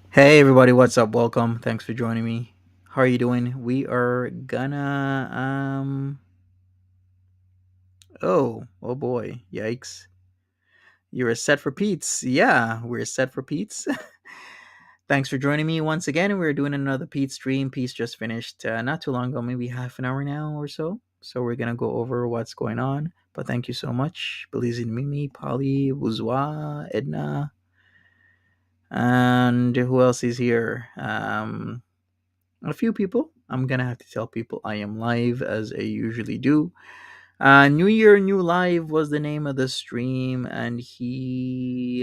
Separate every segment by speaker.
Speaker 1: Hey everybody, what's up? Welcome. Thanks for joining me. How are you doing? We are gonna oh boy. Yikes. You're set for Peetz. Yeah, we're set for Peetz. Thanks for joining me once again. We're doing another Peetz stream. Peetz just finished not too long ago, maybe half an hour now or so. So we're gonna go over what's going on. But thank you so much. Belize in Mimi, Polly, Wuzwa, Edna, and who else is here? A few people. I'm gonna have to tell people I am live as I usually do. New Year, New Live was the name of the stream, and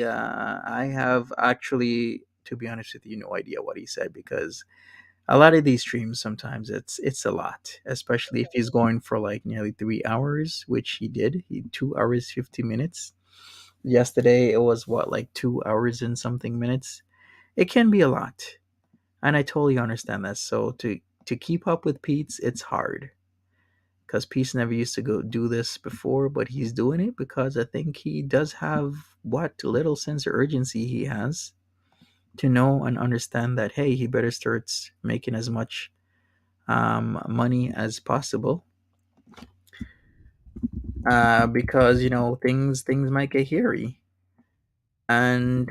Speaker 1: I have actually, to be honest with you, no idea what he said because a lot of these streams sometimes it's a lot, especially if he's going for like nearly 3 hours, which he did. He 2 hours 50 minutes. Yesterday it was what, like 2 hours and something minutes. It can be a lot, and I totally understand that. So to keep up with Pete's, it's hard because Pete's never used to go do this before, but he's doing it because I think he does have what little sense of urgency he has to know and understand that hey, he better start making as much money as possible because things might get hairy. And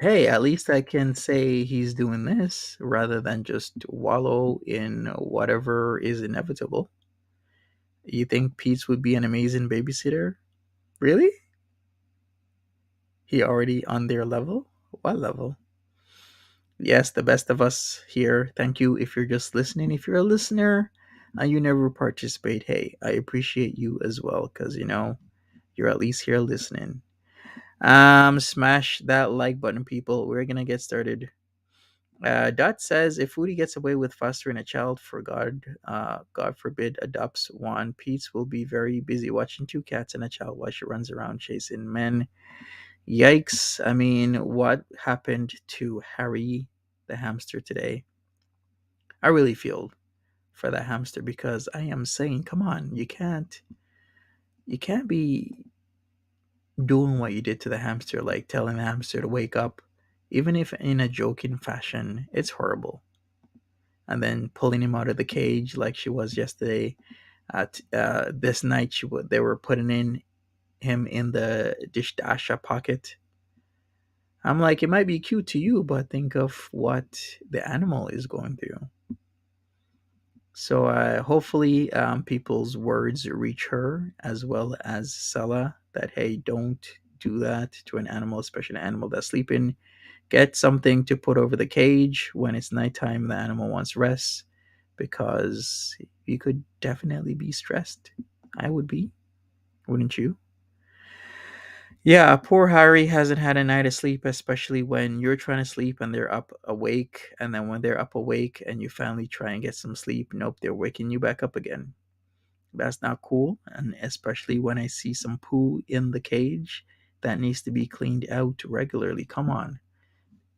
Speaker 1: hey, at least I can say he's doing this rather than just wallow in whatever is inevitable. You think Pete's would be an amazing babysitter? Really? He already on their level? What level? Yes, the best of us here. Thank you if you're just listening. If you're a listener and you never participate, hey, I appreciate you as well because you're at least here listening. Smash that like button, people. We're gonna get started. Dot says if Woody gets away with fostering a child for God forbid, adopts one, Pete's will be very busy watching two cats and a child while she runs around chasing men. Yikes! I mean, what happened to Harry the hamster today? I really feel for that hamster because I am saying, come on, you can't be doing what you did to the hamster, like telling the hamster to wake up, even if in a joking fashion. It's horrible. And then pulling him out of the cage like she was yesterday. This night, they were putting in him in the dish dasha pocket. I'm like, it might be cute to you, but think of what the animal is going through. So hopefully, people's words reach her as well as Sella that hey, don't do that to an animal, especially an animal that's sleeping. Get something to put over the cage when it's nighttime. The animal wants rest because you could definitely be stressed. I would be, wouldn't you? Yeah, poor Harry hasn't had a night of sleep, especially when you're trying to sleep and they're up awake. And then when they're up awake and you finally try and get some sleep, nope, they're waking you back up again. That's not cool. And especially when I see some poo in the cage that needs to be cleaned out regularly. Come on.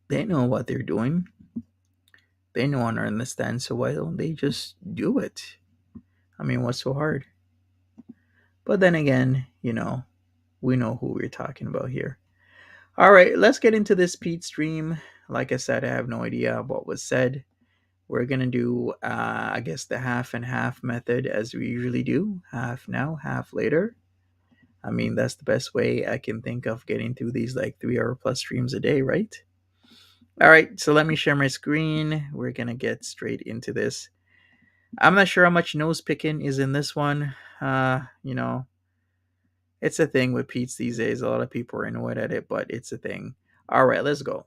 Speaker 1: They know what they're doing. They know and understand. So why don't they just do it? I mean, what's so hard? But then again, we know who we're talking about here. All right, let's get into this Pete stream. Like I said, I have no idea what was said. We're gonna do, I guess, the half and half method as we usually do. Half now, half later. I mean, that's the best way I can think of getting through these like 3 hour plus streams a day, right? All right, so let me share my screen. We're gonna get straight into this. I'm not sure how much nose picking is in this one. You know, it's a thing with Pete's these days. A lot of people are annoyed at it, but it's a thing. All right, let's go.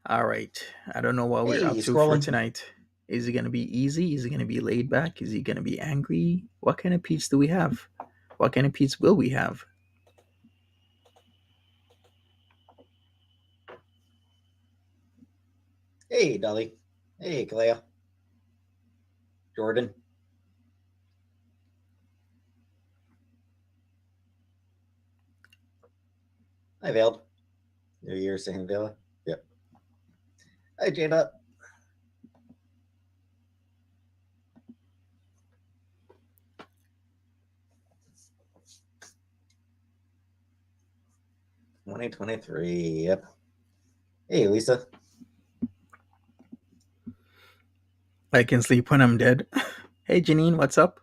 Speaker 1: All right. I don't know what we're
Speaker 2: Hey,
Speaker 1: up to for
Speaker 2: scrolling.
Speaker 1: tonight. Is it going to be easy? Is it going to be laid back? Is he going to be angry? What kind of Pete's do we have? What kind of Pete's will we have?
Speaker 2: Hey, Dolly. Hey, Kalea. Jordan. Hi, Veiled. New Year saying Villa. Yep. Hi, Jada. $2023. Yep. Hey, Lisa.
Speaker 1: I can sleep when I'm dead. Hey, Janine, what's up?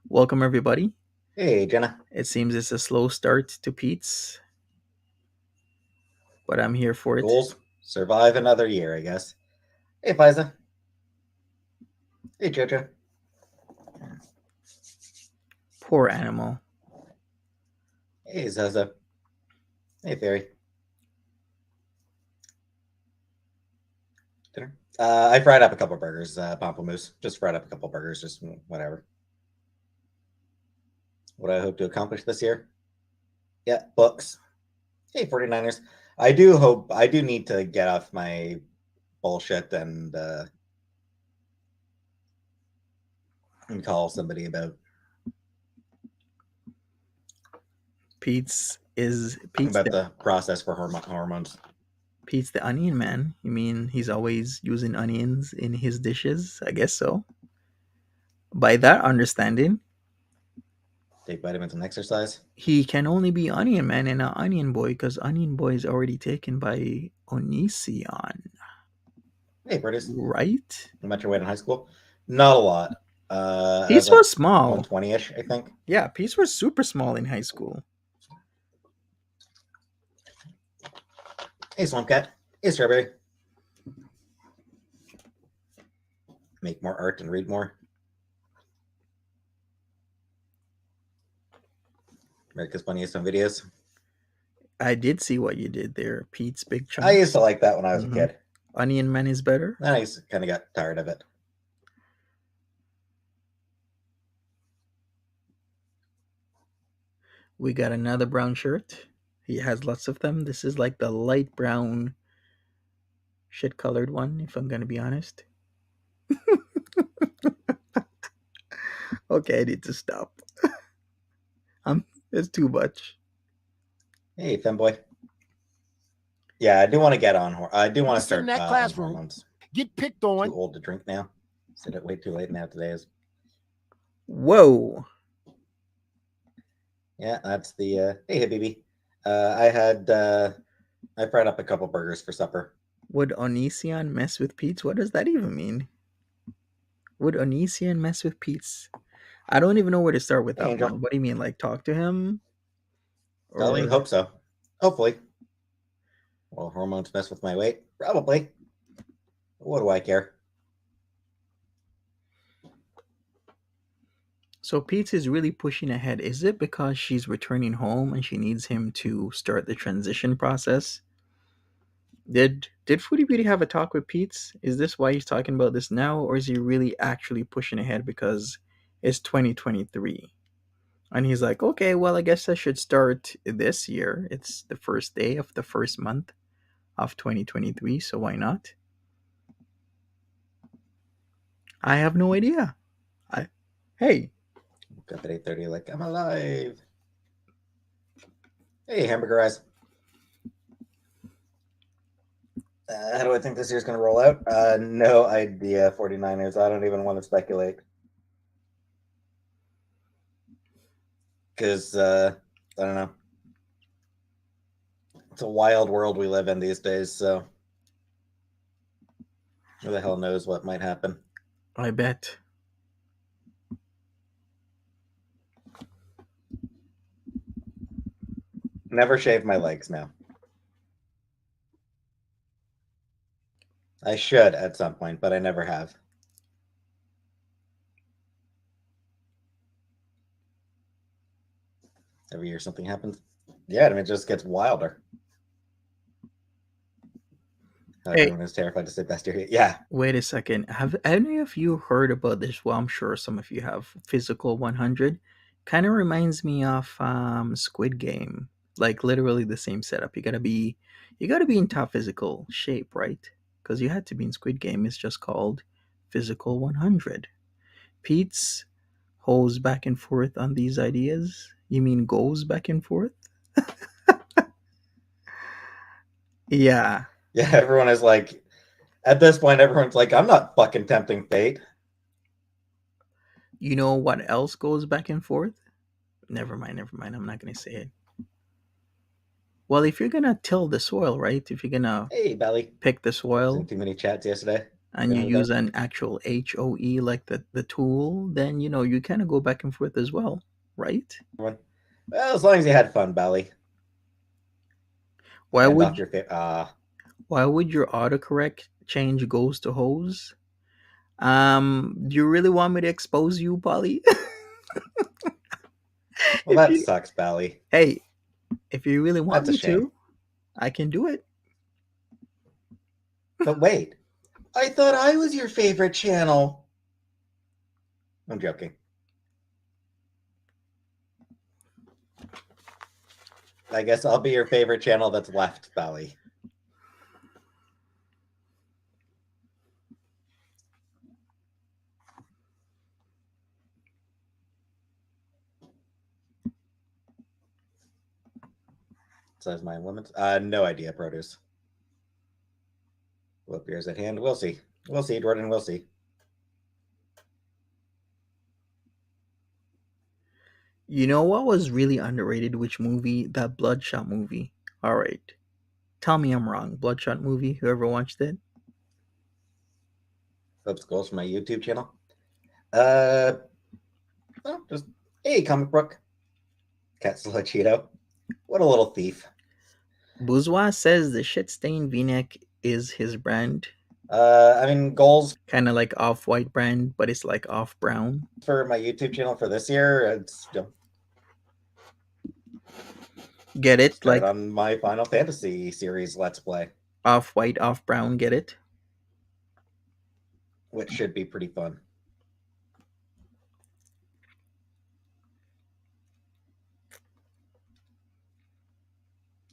Speaker 1: Welcome, everybody.
Speaker 2: Hey, Jenna.
Speaker 1: It seems it's a slow start to Pete's, but I'm here for it.
Speaker 2: Goals. Survive another year, I guess. Hey, Pfizer. Hey, Jojo.
Speaker 1: Poor animal.
Speaker 2: Hey, Zaza. Hey, Fairy. Dinner. I fried up a couple burgers, Pamplemousse. Just fried up a couple burgers, just whatever. What I hope to accomplish this year? Yeah, books. Hey, 49ers. I do need to get off my bullshit and call somebody about
Speaker 1: Pete's
Speaker 2: the process for hormones.
Speaker 1: Pete's the onion man. You mean he's always using onions in his dishes? I guess so. By that understanding,
Speaker 2: Take vitamins and exercise.
Speaker 1: He can only be Onion Man and not Onion Boy because Onion Boy is already taken by Onision,
Speaker 2: Hey, Brutus.
Speaker 1: right?
Speaker 2: How much your weight in high school? Not a lot. I was
Speaker 1: Peetz
Speaker 2: like
Speaker 1: was small.
Speaker 2: 120-ish, I think.
Speaker 1: Yeah, Peetz was super small in high school.
Speaker 2: Hey, Swamp Cat. Hey, Strawberry. Make more art and read more. America's Funniest Home Videos.
Speaker 1: I did see what you did there, Pete's Big
Speaker 2: I used
Speaker 1: Chunks.
Speaker 2: to like that when I was a kid.
Speaker 1: Onion Man is better.
Speaker 2: Then I kind of got tired of it.
Speaker 1: We got another brown shirt. He has lots of them. This is like the light brown shit colored one, if I'm gonna be honest. Okay, I need to stop. It's too much.
Speaker 2: Hey, femboy. Yeah, I do want to get on. I do want to
Speaker 3: Sit in
Speaker 2: start
Speaker 3: that
Speaker 2: on
Speaker 3: classroom,
Speaker 2: hormones.
Speaker 3: get picked
Speaker 2: Too
Speaker 3: on.
Speaker 2: old to drink now. Said it way too late now today.
Speaker 1: Whoa.
Speaker 2: Yeah, that's the. Hey, baby. I fried up a couple burgers for supper.
Speaker 1: Would Onision mess with Pete's? What does that even mean? Would Onision mess with Pete's? I don't even know where to start with
Speaker 2: Hey,
Speaker 1: that
Speaker 2: Angel.
Speaker 1: one. What do you mean? Like talk to him?
Speaker 2: Dolly, hope so. Hopefully. Will hormones mess with my weight? Probably. What do I care?
Speaker 1: So Pete's is really pushing ahead. Is it because she's returning home and she needs him to start the transition process? Did Foodie Beauty have a talk with Pete's? Is this why he's talking about this now, or is he really actually pushing ahead because it's 2023? And he's like, okay, well, I guess I should start this year. It's the first day of the first month of 2023, so why not? I have no idea. Hey,
Speaker 2: Woke up at 8:30 like, I'm alive. Hey, hamburger eyes. How do I think this year's going to roll out? No idea, 49ers. I don't even want to speculate. Because, I don't know. It's a wild world we live in these days, so who the hell knows what might happen.
Speaker 1: I bet.
Speaker 2: Never shave my legs now. I should at some point, but I never have. Every year something happens. Yeah, I mean, it just gets wilder.
Speaker 1: Hey.
Speaker 2: Everyone is terrified to sit best here. Yeah.
Speaker 1: Wait a second. Have any of you heard about this? Well, I'm sure some of you have. Physical 100 kind of reminds me of Squid Game. Like literally the same setup. You gotta be in top physical shape, right? Because you had to be in Squid Game. It's just called Physical 100. Pete's holds back and forth on these ideas. You mean goes back and forth? Yeah.
Speaker 2: Yeah, everyone is like, at this point, everyone's like, I'm not fucking tempting fate.
Speaker 1: You know what else goes back and forth? Never mind. I'm not going to say it. Well, if you're going to till the soil, right? If you're going to
Speaker 2: Hey, Belly.
Speaker 1: pick the
Speaker 2: I was
Speaker 1: soil
Speaker 2: in too many chats yesterday.
Speaker 1: and you use an actual HOE like the tool, then, you kind of go back and forth as well, right?
Speaker 2: Well, as long as you had fun, Belly.
Speaker 1: Why would your autocorrect change goes to hose? Do you really want me to expose you, Polly?
Speaker 2: Well, that sucks, Belly.
Speaker 1: Hey, if you really want
Speaker 2: That's a
Speaker 1: me
Speaker 2: shame.
Speaker 1: to, I can do it.
Speaker 2: But wait, I thought I was your favorite channel. I'm joking. I guess I'll be your favorite channel that's left, Belly. Says my woman's. No idea, produce. What beers at hand? We'll see. We'll see, Jordan. We'll see.
Speaker 1: You know what was really underrated? Which movie? That Bloodshot movie. All right. Tell me I'm wrong. Bloodshot movie. Whoever watched it.
Speaker 2: Oops, goes from my YouTube channel. Uh, oh, just hey, comic book. Katsula Cheeto. What a little thief.
Speaker 1: Bourgeois says the shit stained V-neck is his brand.
Speaker 2: I mean, goals
Speaker 1: Kind of like off-white brand, but it's like off-brown.
Speaker 2: for my YouTube channel for this year. It's
Speaker 1: Get it?
Speaker 2: start
Speaker 1: Like
Speaker 2: on my Final Fantasy series Let's Play,
Speaker 1: off-white, off-brown. Get it?
Speaker 2: which should be pretty fun.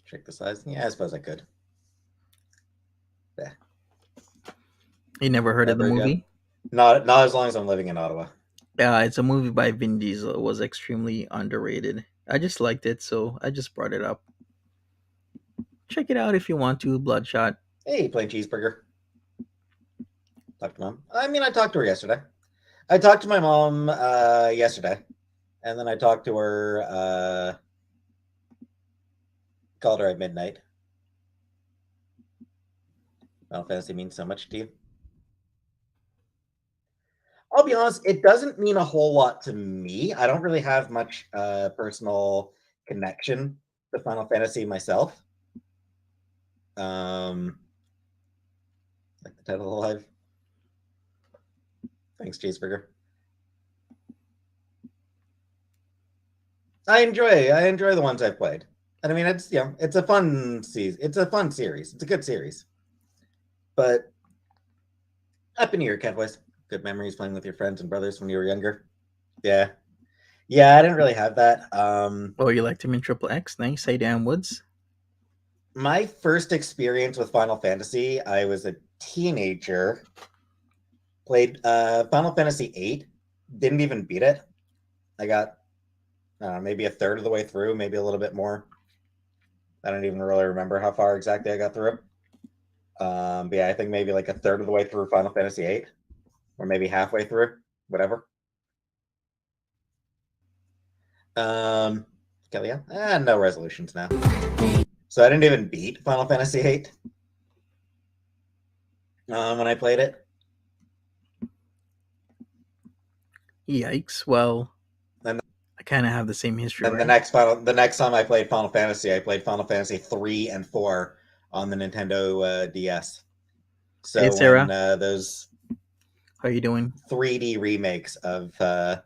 Speaker 2: Check the size. Yeah, I suppose I could. Yeah.
Speaker 1: You never heard of the
Speaker 2: Never again.
Speaker 1: movie?
Speaker 2: Not as long as I'm living in Ottawa.
Speaker 1: Yeah, it's a movie by Vin Diesel. It was extremely underrated. I just liked it, so I just brought it up. Check it out if you want to. Bloodshot.
Speaker 2: Hey, plain cheeseburger. Talk to mom. I mean, I talked to her yesterday. I talked to my mom yesterday, and then I talked to her. Called her at midnight. Final Fantasy means so much to you. I'll be honest, it doesn't mean a whole lot to me. I don't really have much personal connection to Final Fantasy myself. Like the title of live. Thanks, Cheeseburger. I enjoy the ones I've played. And I mean, it's a fun season. It's a fun series. It's a good series. But Happy New Year, Catboys. Good memories playing with your friends and brothers when you were younger. Yeah. Yeah, I didn't really have that.
Speaker 1: Oh, you liked him in Triple X? Nice. Hey, Dan Woods.
Speaker 2: My first experience with Final Fantasy, I was a teenager. Played Final Fantasy VIII. Didn't even beat it. I got maybe a third of the way through, maybe a little bit more. I don't even really remember how far exactly I got through. But yeah, I think maybe like a third of the way through Final Fantasy VIII, or maybe halfway through, whatever. Yeah, no resolutions now. So I didn't even beat Final Fantasy VIII when I played it.
Speaker 1: Yikes. Well,
Speaker 2: And
Speaker 1: I kind of have the same history,
Speaker 2: then
Speaker 1: right?
Speaker 2: the next time I played Final Fantasy, I played Final Fantasy 3 and 4 on the Nintendo DS.
Speaker 1: Hey,
Speaker 2: So when
Speaker 1: Sarah.
Speaker 2: those
Speaker 1: How you doing?
Speaker 2: 3D remakes of Final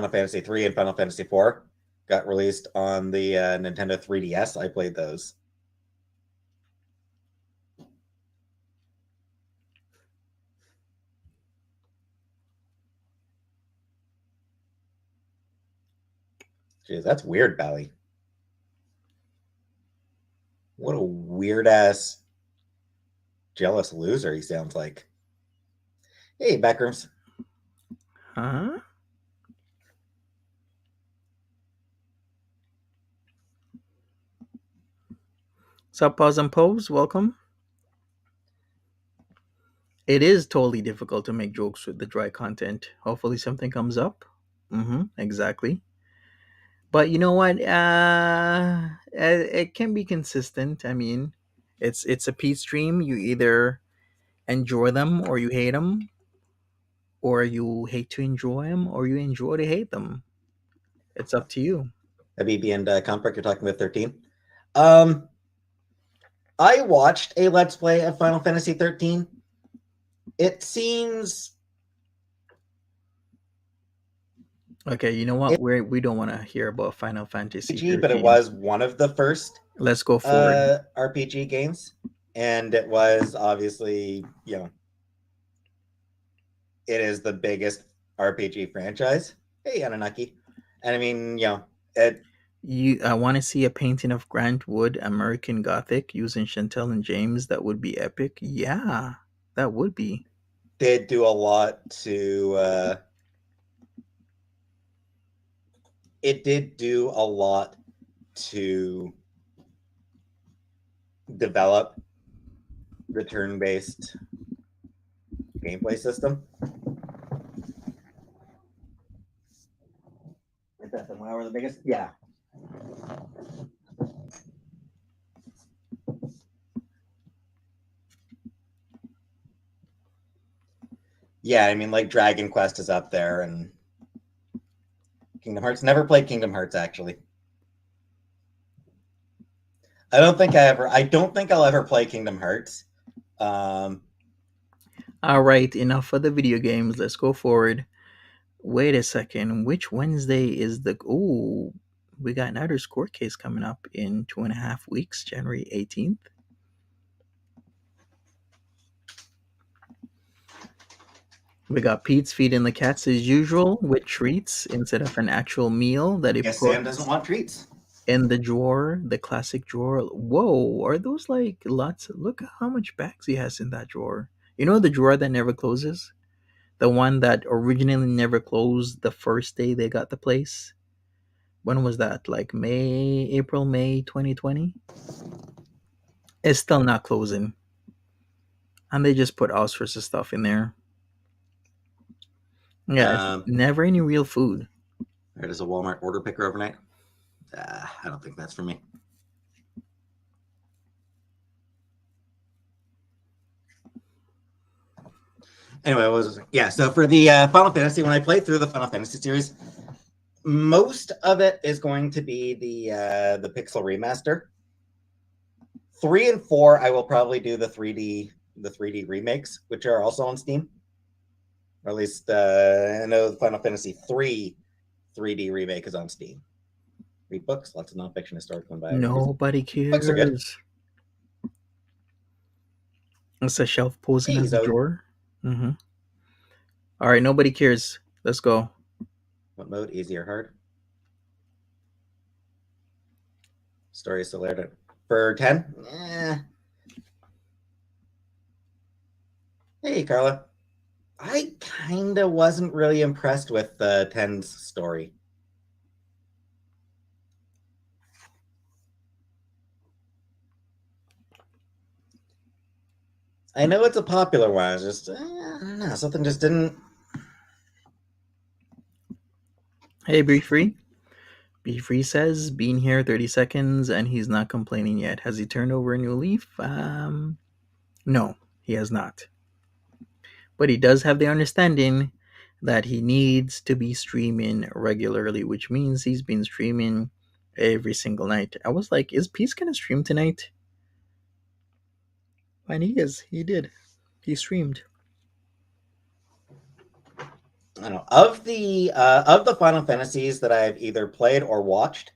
Speaker 2: Fantasy 3 and Final Fantasy 4 got released on the Nintendo 3DS, I played those. Jeez, that's weird, Bally. What a weird ass jealous loser he sounds like. Hey, Backrooms.
Speaker 1: Huh? Sup, Pause and Pose? Welcome. It is totally difficult to make jokes with the dry content. Hopefully, something comes up. Exactly. But you know what? It can be consistent. I mean, it's a Peetz stream. You either enjoy them or you hate them, or you hate to enjoy them, or you enjoy to hate them. It's up to you.
Speaker 2: Habibi and Comfort, you're talking about 13. I watched a Let's Play of Final Fantasy 13. It seems
Speaker 1: Okay, you know what? We don't want to hear about Final Fantasy
Speaker 2: RPG, but it
Speaker 1: 13.
Speaker 2: was one of the first
Speaker 1: Let's go forward.
Speaker 2: RPG games. And it was obviously, it is the biggest RPG franchise. Hey, Anunnaki. And I mean,
Speaker 1: I want to see a painting of Grant Wood, American Gothic, using Chantel and James. That would be epic. Yeah, that would be.
Speaker 2: did do a lot to. It did do a lot to develop the turn-based gameplay system. Death and WoW are the biggest. Yeah. Yeah, I mean, like Dragon Quest is up there, and Kingdom Hearts. Never played Kingdom Hearts actually. I don't think I'll ever play Kingdom Hearts. Um,
Speaker 1: All right, enough for the video games. Let's go forward. Wait a second. Which Wednesday is the? Ooh, we got another score case coming up in 2.5 weeks, January 18th. We got Pete's feeding the cats as usual with treats instead of an actual meal that he
Speaker 2: guess Sam doesn't
Speaker 1: puts
Speaker 2: want treats.
Speaker 1: in the drawer, the classic drawer. Whoa, are those like lots? Look at how much bags he has in that drawer. You know the drawer that never closes? The one that originally never closed the first day they got the place? When was that? Like May 2020? It's still not closing. And they just put all sorts of stuff in there. Yeah, it's never any real food.
Speaker 2: There is a Walmart order picker overnight. I don't think that's for me. Anyway, so for the Final Fantasy, when I played through the Final Fantasy series, most of it is going to be the Pixel remaster. 3 and 4, I will probably do the 3D remakes, which are also on Steam. Or at least I know the Final Fantasy 3 3D remake is on Steam. Read books, lots of nonfiction, historical, and biographies.
Speaker 1: Nobody cares.
Speaker 2: Books are good.
Speaker 1: It's a shelf posing
Speaker 2: Hey,
Speaker 1: as a
Speaker 2: Zoe.
Speaker 1: drawer. Mm-hmm. All right, nobody cares. Let's go.
Speaker 2: What mode? Easy or hard? Story is still there for 10? Hey, Carla. I kind of wasn't really impressed with 10's story. I know it's a popular one. It's just, I don't know. Something just didn't.
Speaker 1: Hey, Be Free. Be Free says, been here 30 seconds and he's not complaining yet. Has he turned over a new leaf? No, he has not. But he does have the understanding that he needs to be streaming regularly, which means he's been streaming every single night. I was like, is Peace gonna stream tonight? And he is. He did. He streamed.
Speaker 2: I don't know. Of the Final Fantasies that I've either played or watched,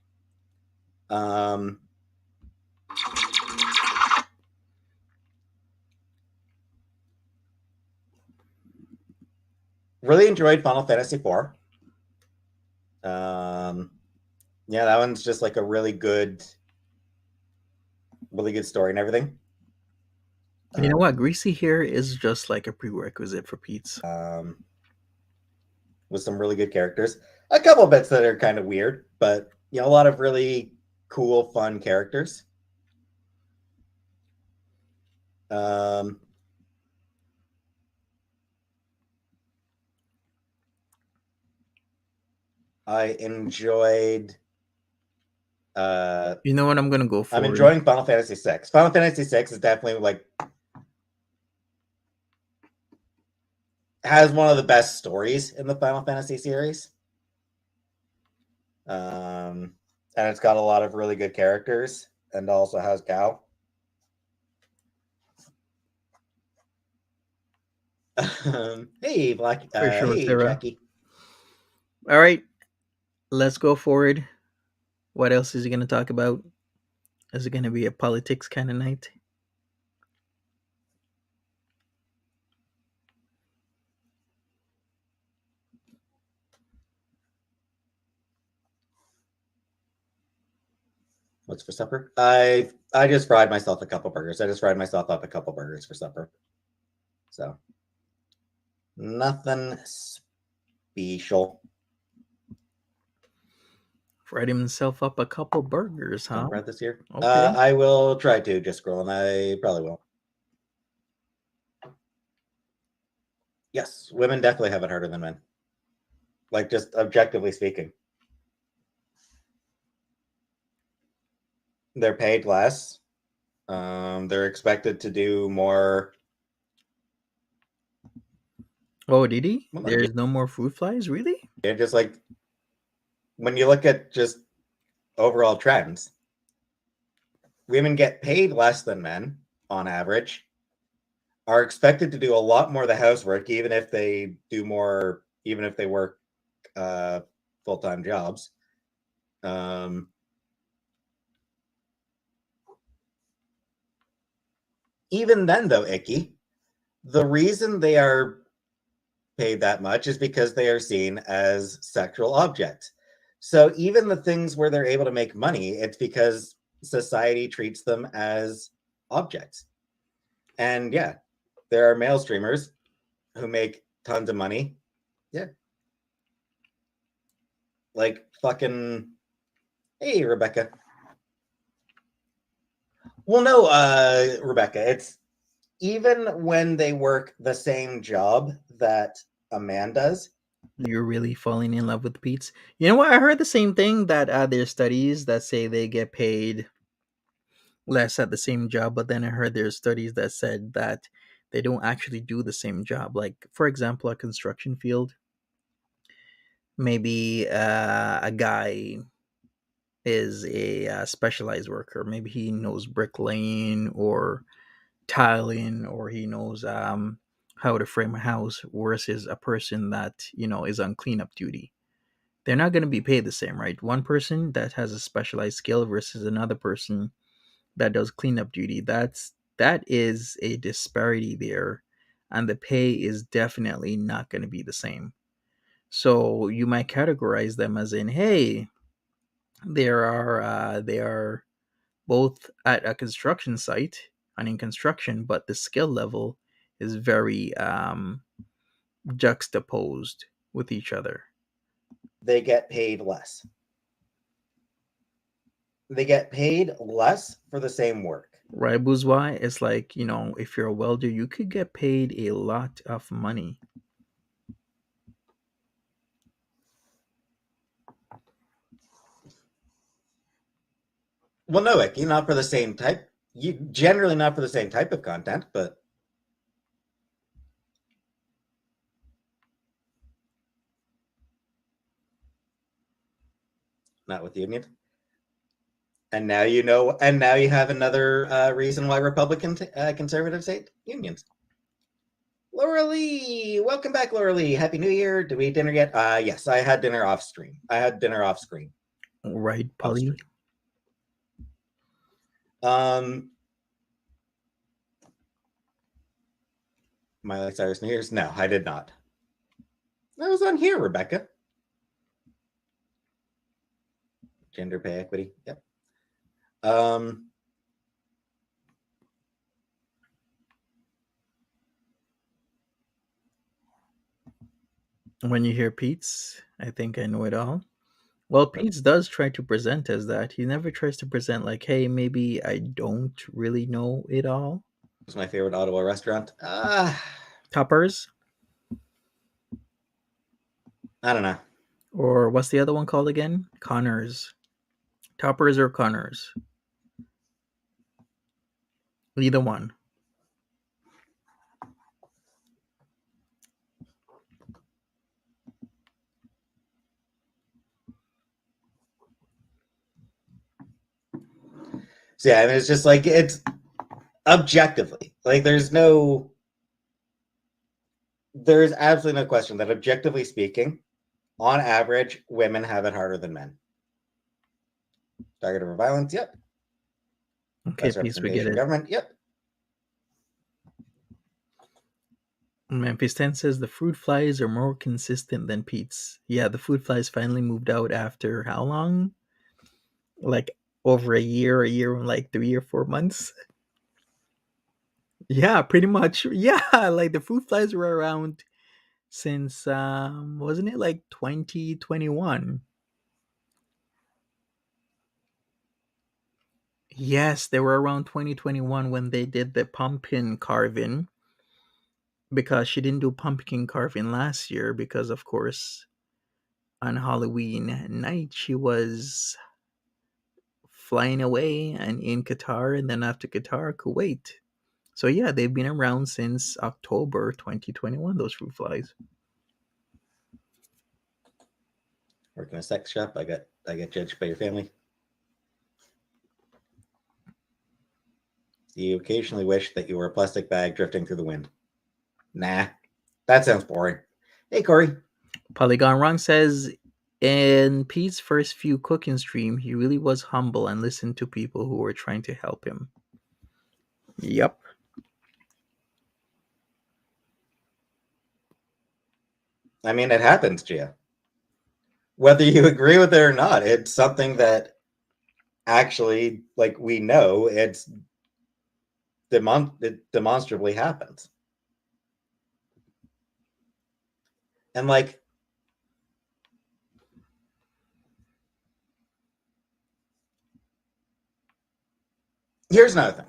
Speaker 2: really enjoyed Final Fantasy IV. Yeah, that one's just like a really good story and everything.
Speaker 1: You know what? Greasy hair is just like a prerequisite for Pete's.
Speaker 2: With some really good characters. A couple bits that are kind of weird, but a lot of really cool, fun characters. I enjoyed.
Speaker 1: You know what I'm gonna go for?
Speaker 2: I'm enjoying Final Fantasy VI. Final Fantasy VI is definitely like has one of the best stories in the Final Fantasy series. And it's got a lot of really good characters, and also has Gal. Hey, Black.
Speaker 1: Sure,
Speaker 2: hey,
Speaker 1: Sarah.
Speaker 2: Jackie.
Speaker 1: All right, let's go forward. What else is he going to talk about? Is it going to be a politics kind of night?
Speaker 2: What's for supper? I just fried myself a couple burgers. I just fried myself up a couple burgers for supper. So nothing special.
Speaker 1: Fried himself up a couple burgers, huh?
Speaker 2: Bread this year.
Speaker 1: Okay.
Speaker 2: I will try to just scroll, and I probably will. Yes, women definitely have it harder than men. Like, just objectively speaking. They're paid less. They're expected to do more.
Speaker 1: Oh, did he?
Speaker 2: Well, no,
Speaker 1: There's no more fruit flies, really?
Speaker 2: yeah, just like when you look at just overall trends, women get paid less than men on average, are expected to do a lot more of the housework, even if they do more, even if they work full-time jobs. Um, Even then, though, Icky, the reason they are paid that much is because they are seen as sexual objects. So even the things where they're able to make money, it's because society treats them as objects. And yeah, there are male streamers who make tons of money. Yeah. Like fucking, hey, Rebecca. Well, no, Rebecca, it's even when they work the same job that a man does.
Speaker 1: You're really falling in love with Pete's. You know what? I heard the same thing that there's studies that say they get paid less at the same job, but then I heard there's studies that said that they don't actually do the same job. Like, for example, a construction field, maybe a guy is a specialized worker. Maybe he knows bricklaying or tiling, or he knows how to frame a house, versus a person that is on cleanup duty. They're not going to be paid the same, right? One person that has a specialized skill versus another person that does cleanup duty. That is a disparity there, and the pay is definitely not going to be the same. So you might categorize them as in, hey, they are both at a construction site and in construction, but the skill level is very juxtaposed with each other.
Speaker 2: They get paid less. They get paid less for the same work.
Speaker 1: Right, bourgeois? It's like, if you're a welder, you could get paid a lot of money.
Speaker 2: Well, no, Icky, not for the same type. You generally not for the same type of content, but not with the union. And now you know, and now you have another reason why Republican conservatives hate unions. Laura Lee, welcome back, Laura Lee. Happy New Year. Did we eat dinner yet? Yes, I had dinner off stream. I had dinner off screen.
Speaker 1: Right,
Speaker 2: Off
Speaker 1: Polly?
Speaker 2: stream. Um, Miley Cyrus New Year's? No, I did not. I was on here, Rebecca. Gender pay equity. Yep. Um,
Speaker 1: When you hear Pete's, I think I know it all. Well, Pete's does try to present as that. He never tries to present like, hey, maybe I don't really know it all.
Speaker 2: What's my favorite Ottawa restaurant?
Speaker 1: Toppers?
Speaker 2: I don't know.
Speaker 1: Or what's the other one called again? Connors. Toppers or Connors? Either one.
Speaker 2: So yeah, I mean, it's just like it's objectively like there's absolutely no question that objectively speaking, on average, women have it harder than men. Target of violence, yep.
Speaker 1: Okay,
Speaker 2: Less
Speaker 1: Pete's, we get
Speaker 2: representation in
Speaker 1: it.
Speaker 2: government, yep.
Speaker 1: Memphis 10 says the fruit flies are more consistent than Pete's. Yeah, the fruit flies finally moved out after how long? Like over a year and like 3 or 4 months. Yeah, pretty much. Yeah, like the fruit flies were around since wasn't it like 2021? Yes, they were around 2021 when they did the pumpkin carving, because she didn't do pumpkin carving last year because of course on Halloween night she was flying away and in Qatar, and then after Qatar, Kuwait. So yeah, they've been around since October 2021. Those fruit flies.
Speaker 2: Work in a sex shop. I get judged by your family. Do you occasionally wish that you were a plastic bag drifting through the wind? Nah, that sounds boring. Hey, Corey.
Speaker 1: Polygon Ron says, in Pete's first few cooking stream, he really was humble and listened to people who were trying to help him. Yep.
Speaker 2: I mean, it happens, Gia. Whether you agree with it or not, it's something that actually, like, we know it demonstrably happens. And like, here's another thing.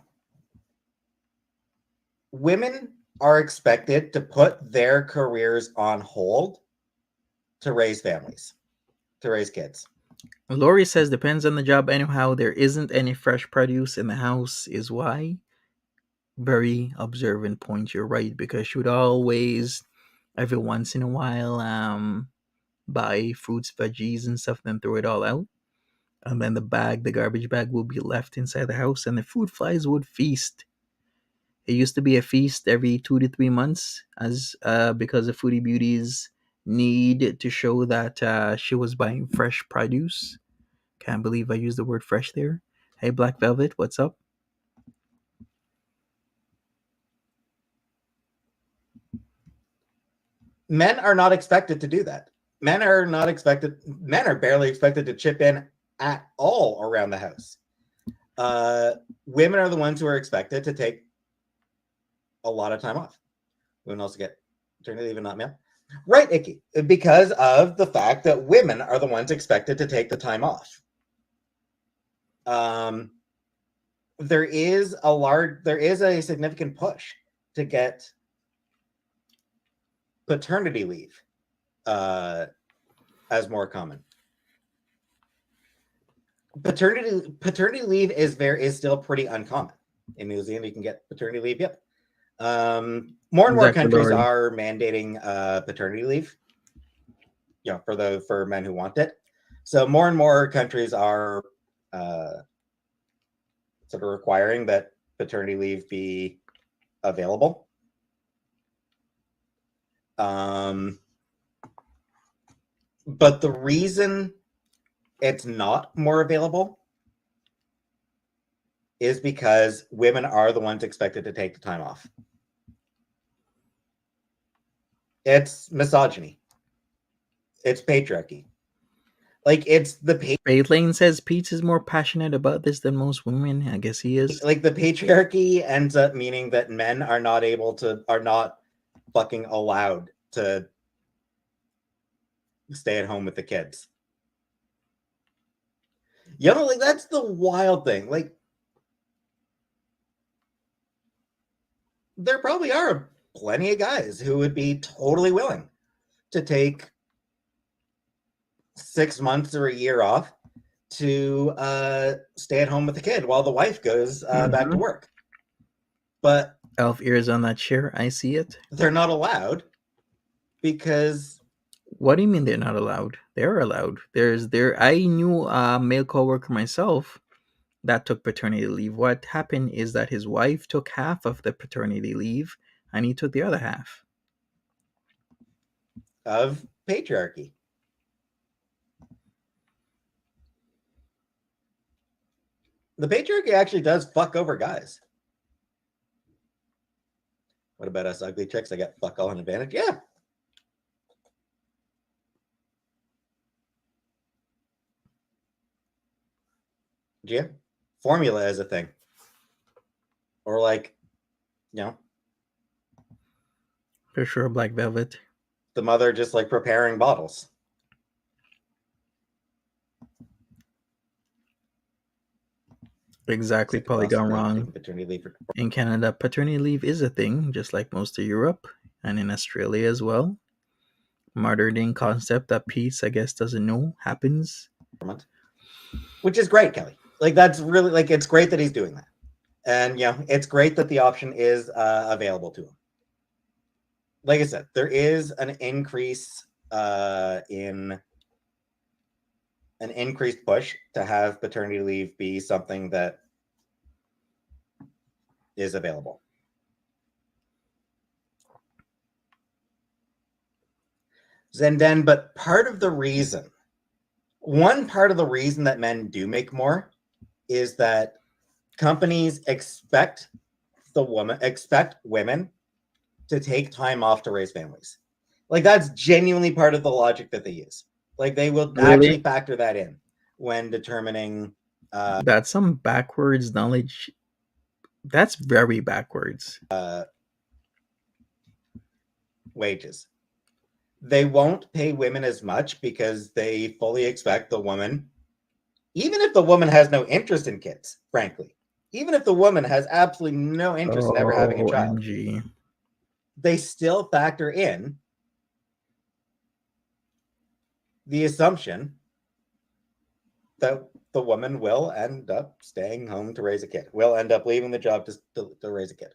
Speaker 2: Women are expected to put their careers on hold to raise families, to raise kids.
Speaker 1: Lori says, depends on the job. Anyhow, there isn't any fresh produce in the house, is why. Very observant point. You're right, because she would always, every once in a while, buy fruits, veggies, and stuff, then throw it all out. And then the garbage bag, will be left inside the house, and the food flies would feast. It used to be a feast every 2 to 3 months, as because the foodie beauties need to show that she was buying fresh produce. Can't believe I used the word fresh there. Hey, Black Velvet, what's up?
Speaker 2: Men are not expected to do that. Men are barely expected to chip in at all around the house. Women are the ones who are expected to take a lot of time off. Women also get maternity leave and not male. Right, Icky, because of the fact that women are the ones expected to take the time off. There is a significant push to get paternity leave as more common. Paternity leave is still pretty uncommon. In New Zealand, you can get paternity leave. Yep. More and more
Speaker 1: Exactly,
Speaker 2: countries
Speaker 1: Lori.
Speaker 2: are mandating paternity leave. For men who want it. So more and more countries are sort of requiring that paternity leave be available. But the reason it's not more available is because women are the ones expected to take the time off. It's misogyny. It's patriarchy. Like, it's the
Speaker 1: Lane says Pete's is more passionate about this than most women. I guess he is.
Speaker 2: like the patriarchy ends up meaning that men are not fucking allowed to stay at home with the kids. Like, that's the wild thing. Like, there probably are plenty of guys who would be totally willing to take 6 months or a year off to stay at home with the kid while the wife goes back to work. But
Speaker 1: Elf ears on that chair. I see it.
Speaker 2: They're not allowed because.
Speaker 1: What do you mean they're not allowed? They're allowed. I knew a male coworker myself that took paternity leave. What happened is that his wife took half of the paternity leave and he took the other half.
Speaker 2: Of patriarchy. The patriarchy actually does fuck over guys. What about us ugly chicks? I got fuck all an advantage. Yeah. Yeah. Formula is a thing. Or like,
Speaker 1: For sure, Black Velvet.
Speaker 2: The mother just like preparing bottles.
Speaker 1: Exactly, Polygon wrong. In Canada, paternity leave is a thing, just like most of Europe, and in Australia as well. Martyrding concept that Peetz, I guess, doesn't know happens.
Speaker 2: Which is great, Kelly. Like that's really like it's great that he's doing that, and it's great that the option is available to him. Like I said, there is in an increased push to have paternity leave be something that is available. And then, but one part of the reason that men do make more is that companies expect women to take time off to raise families. Like that's genuinely part of the logic that they use. Like they will
Speaker 1: Really?
Speaker 2: actually factor that in when determining
Speaker 1: That's some backwards knowledge. That's very backwards.
Speaker 2: wages. They won't pay women as much because they fully expect the woman, even if the woman has no interest in kids, frankly, even if the woman has absolutely no interest in ever having a child,
Speaker 1: OMG.
Speaker 2: they still factor in the assumption that the woman will end up staying home to raise a kid, will end up leaving the job to raise a kid.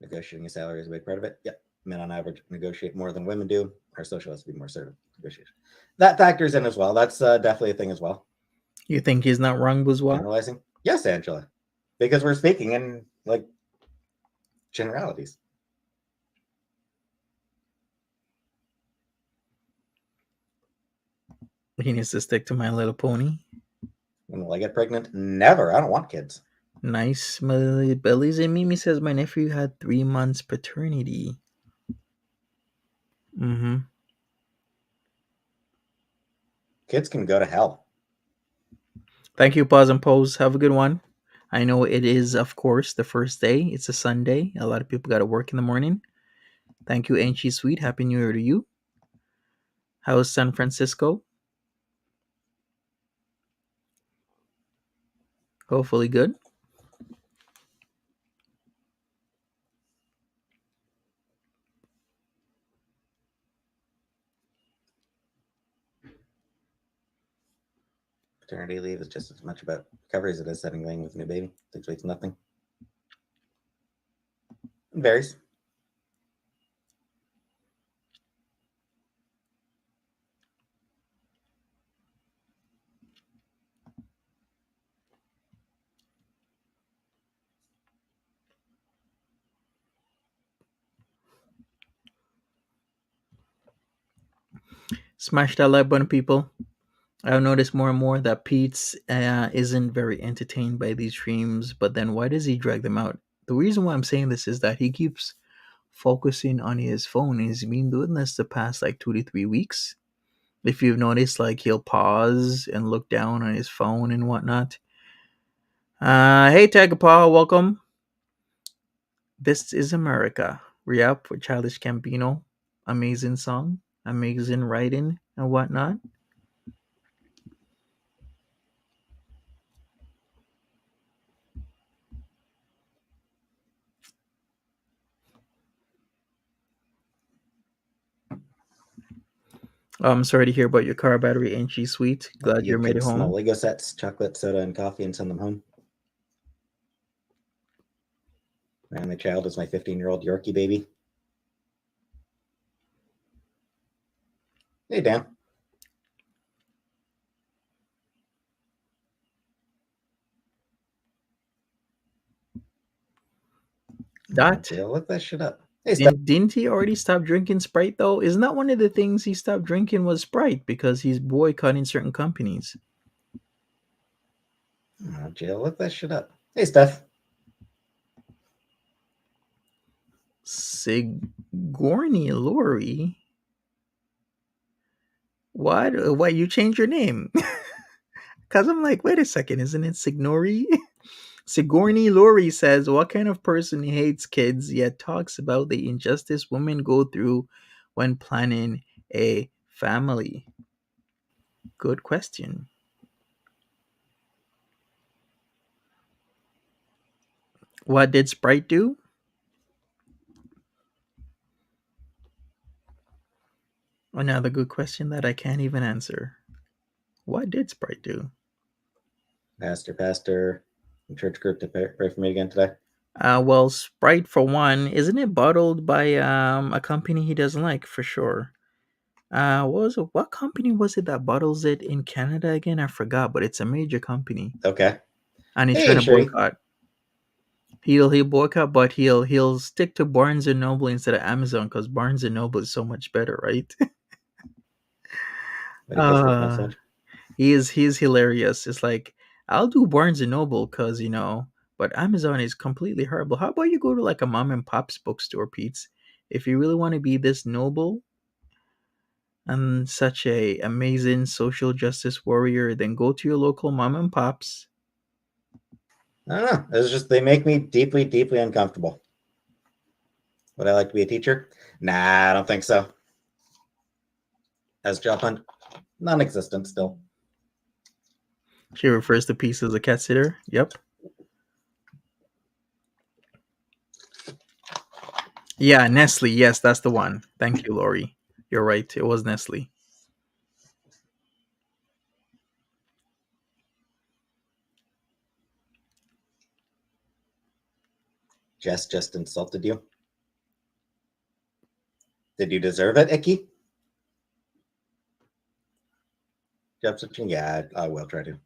Speaker 2: Negotiating a salary is a big part of it. Yep. Men on average negotiate more than women do. Our social has to be more assertive negotiation. That factors in as well. That's definitely a thing as well.
Speaker 1: You think he's not wrong, Bourgeois?
Speaker 2: Generalizing? Yes, Angela. Because we're speaking in like generalities.
Speaker 1: He needs to stick to My Little Pony.
Speaker 2: When will I get pregnant? Never. I don't want kids.
Speaker 1: Nice. Bellies and Mimi says my nephew had 3 months paternity. Mm-hmm.
Speaker 2: Kids can go to hell.
Speaker 1: Thank you, Pause and Pose. Have a good one. I know it is, of course, the first day. It's a Sunday. A lot of people got to work in the morning. Thank you, Angie Sweet. Happy New Year to you. How's San Francisco? Hopefully good.
Speaker 2: Paternity leave is just as much about recovery as it is settling with a new baby. 6 weeks, nothing. It varies.
Speaker 1: Smash that like button, people. I've noticed more and more that Peetz isn't very entertained by these streams, but then why does he drag them out? The reason why I'm saying this is that he keeps focusing on his phone. He's been doing this the past like 2 to 3 weeks. If you've noticed, like he'll pause and look down on his phone and whatnot. Hey, Tagapaw, welcome. This is America. Re-up with Childish Campino. Amazing song, amazing writing and whatnot. I'm sorry to hear about your car battery, ain't she sweet? Glad you
Speaker 2: You
Speaker 1: made it
Speaker 2: kids smell
Speaker 1: home.
Speaker 2: Lego sets, chocolate, soda, and coffee and send them home. My only child is my 15-year-old Yorkie baby. Hey, Dan.
Speaker 1: That
Speaker 2: Jill, look that shit up. Hey, Steph.
Speaker 1: didn't he already stop drinking Sprite though? Isn't that one of the things he stopped drinking was Sprite because he's boycotting certain companies?
Speaker 2: Oh, Jill, look that shit up. Hey, Steph.
Speaker 1: Sigourney Lori. What? Why you changed your name? Because I'm like, wait a second, isn't it Signori? Sigourney Lori says, what kind of person hates kids yet talks about the injustice women go through when planning a family? Good question. What did Sprite do? Another good question that I can't even answer. What did Sprite do?
Speaker 2: Pastor, church group to pray for me again today.
Speaker 1: Well, Sprite for one, isn't it bottled by a company he doesn't like for sure? What was it? What company was it that bottles it in Canada again? I forgot, but it's a major company,
Speaker 2: Okay.
Speaker 1: and he's trying
Speaker 2: Hey,
Speaker 1: to
Speaker 2: Shirley.
Speaker 1: boycott. He'll boycott, but he'll stick to Barnes and Noble instead of Amazon because Barnes and Noble is so much better, right?
Speaker 2: Why do you guys hate me so
Speaker 1: uh
Speaker 2: much?
Speaker 1: he's hilarious. It's like I'll do Barnes and Noble because but Amazon is completely horrible. How about you go to like a mom and pop's bookstore, Pete's? If you really want to be this noble and such a amazing social justice warrior, then go to your local mom and pops.
Speaker 2: I don't know. It's just they make me deeply, deeply uncomfortable. Would I like to be a teacher? Nah, I don't think so. As job hunt, non-existent still.
Speaker 1: She refers to Pete's as a cat sitter. Yep. Yeah, Nestle. Yes, that's the one. Thank you, Lori. You're right. It was Nestle.
Speaker 2: Jess just insulted you. Did you deserve it, Icky? Jefferson? Yeah, I will try to.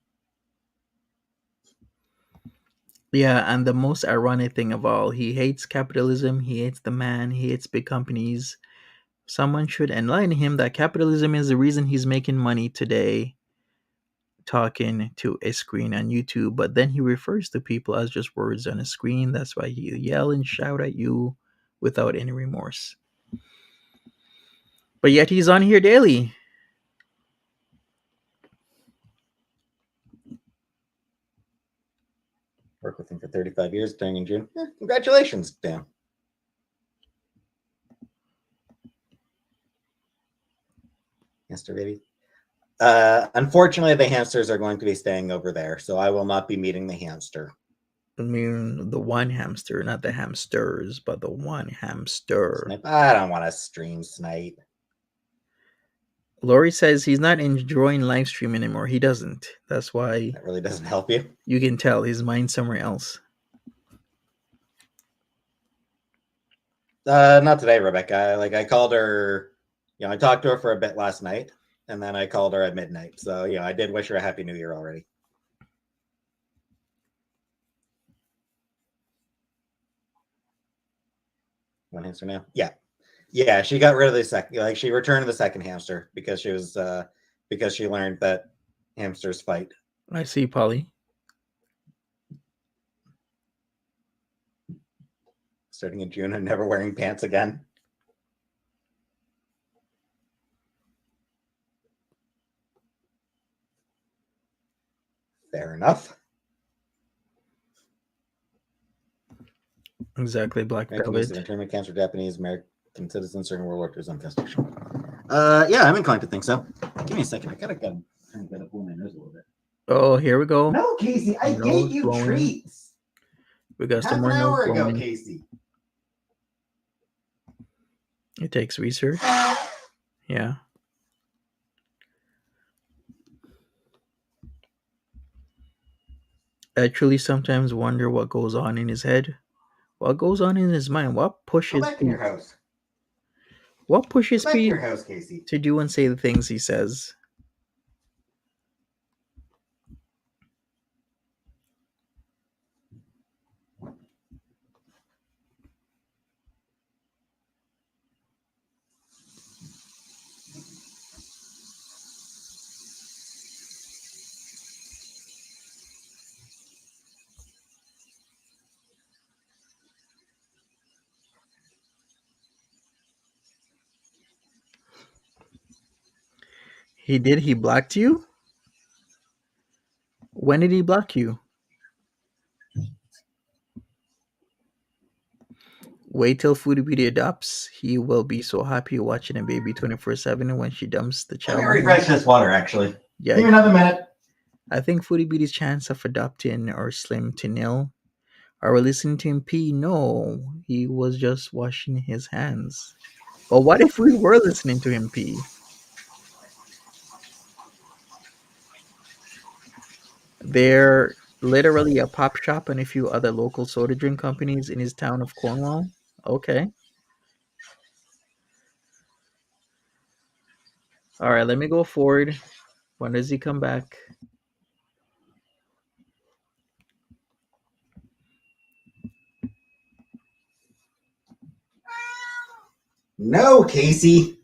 Speaker 1: Yeah, and the most ironic thing of all, he hates capitalism, he hates the man, he hates big companies. Someone should enlighten him that capitalism is the reason he's making money today talking to a screen on YouTube, but then he refers to people as just words on a screen. That's why he yell and shout at you without any remorse. But yet he's on here daily.
Speaker 2: Worked with him for 35 years, starting in June. Congratulations, Dan. Hamster baby. Unfortunately, the hamsters are going to be staying over there, so I will not be meeting the hamster.
Speaker 1: I mean, the one hamster, not the hamsters, but the one hamster.
Speaker 2: Snipe. I don't want to stream Snipe.
Speaker 1: Laurie says he's not enjoying live stream anymore. He doesn't. That's why
Speaker 2: That really doesn't help you.
Speaker 1: you can tell his mind somewhere else.
Speaker 2: Not today, Rebecca. I called her. I talked to her for a bit last night, and then I called her at midnight. So I did wish her a happy New Year already. One hamster now. Yeah. She got rid of the second. She returned the second hamster because she learned that hamsters fight.
Speaker 1: I see, Polly.
Speaker 2: Starting in June, I'm never wearing pants again. Fair enough.
Speaker 1: Exactly, Black
Speaker 2: American use of
Speaker 1: Velvet.
Speaker 2: internment camps for Japanese American citizens during World War II is unconstitutional. Yeah, I'm inclined to think so. Give me a second. I gotta get up blow my nose a little bit.
Speaker 1: Oh, here we go.
Speaker 2: No, Casey, I gave you
Speaker 1: blowing.
Speaker 2: treats.
Speaker 1: We got
Speaker 2: Half
Speaker 1: some
Speaker 2: an
Speaker 1: more
Speaker 2: hour
Speaker 1: nose
Speaker 2: ago,
Speaker 1: blowing.
Speaker 2: Casey.
Speaker 1: It takes research. Yeah. I truly sometimes wonder what goes on in his head. What goes on in his mind? What
Speaker 2: Go
Speaker 1: pushes
Speaker 2: back in your
Speaker 1: Pete?
Speaker 2: house.
Speaker 1: What
Speaker 2: Go
Speaker 1: pushes
Speaker 2: back to
Speaker 1: Pete
Speaker 2: your house, Casey.
Speaker 1: to do and say the things he says? He did. He blocked you. When did he block you? Wait till Foodie Beauty adopts. He will be so happy watching a baby 24/7 when she dumps the
Speaker 2: Let me
Speaker 1: child.
Speaker 2: refresh this water, actually.
Speaker 1: Yeah,
Speaker 2: Give me another minute.
Speaker 1: I think Foodie Beauty's chance of adopting or slim to nil. Are we listening to him pee? No, he was just washing his hands. But what if we were listening to him pee? They're literally a pop shop and a few other local soda drink companies in his town of Cornwall. Okay. All right, let me go forward. When does he come back?
Speaker 2: No, Casey.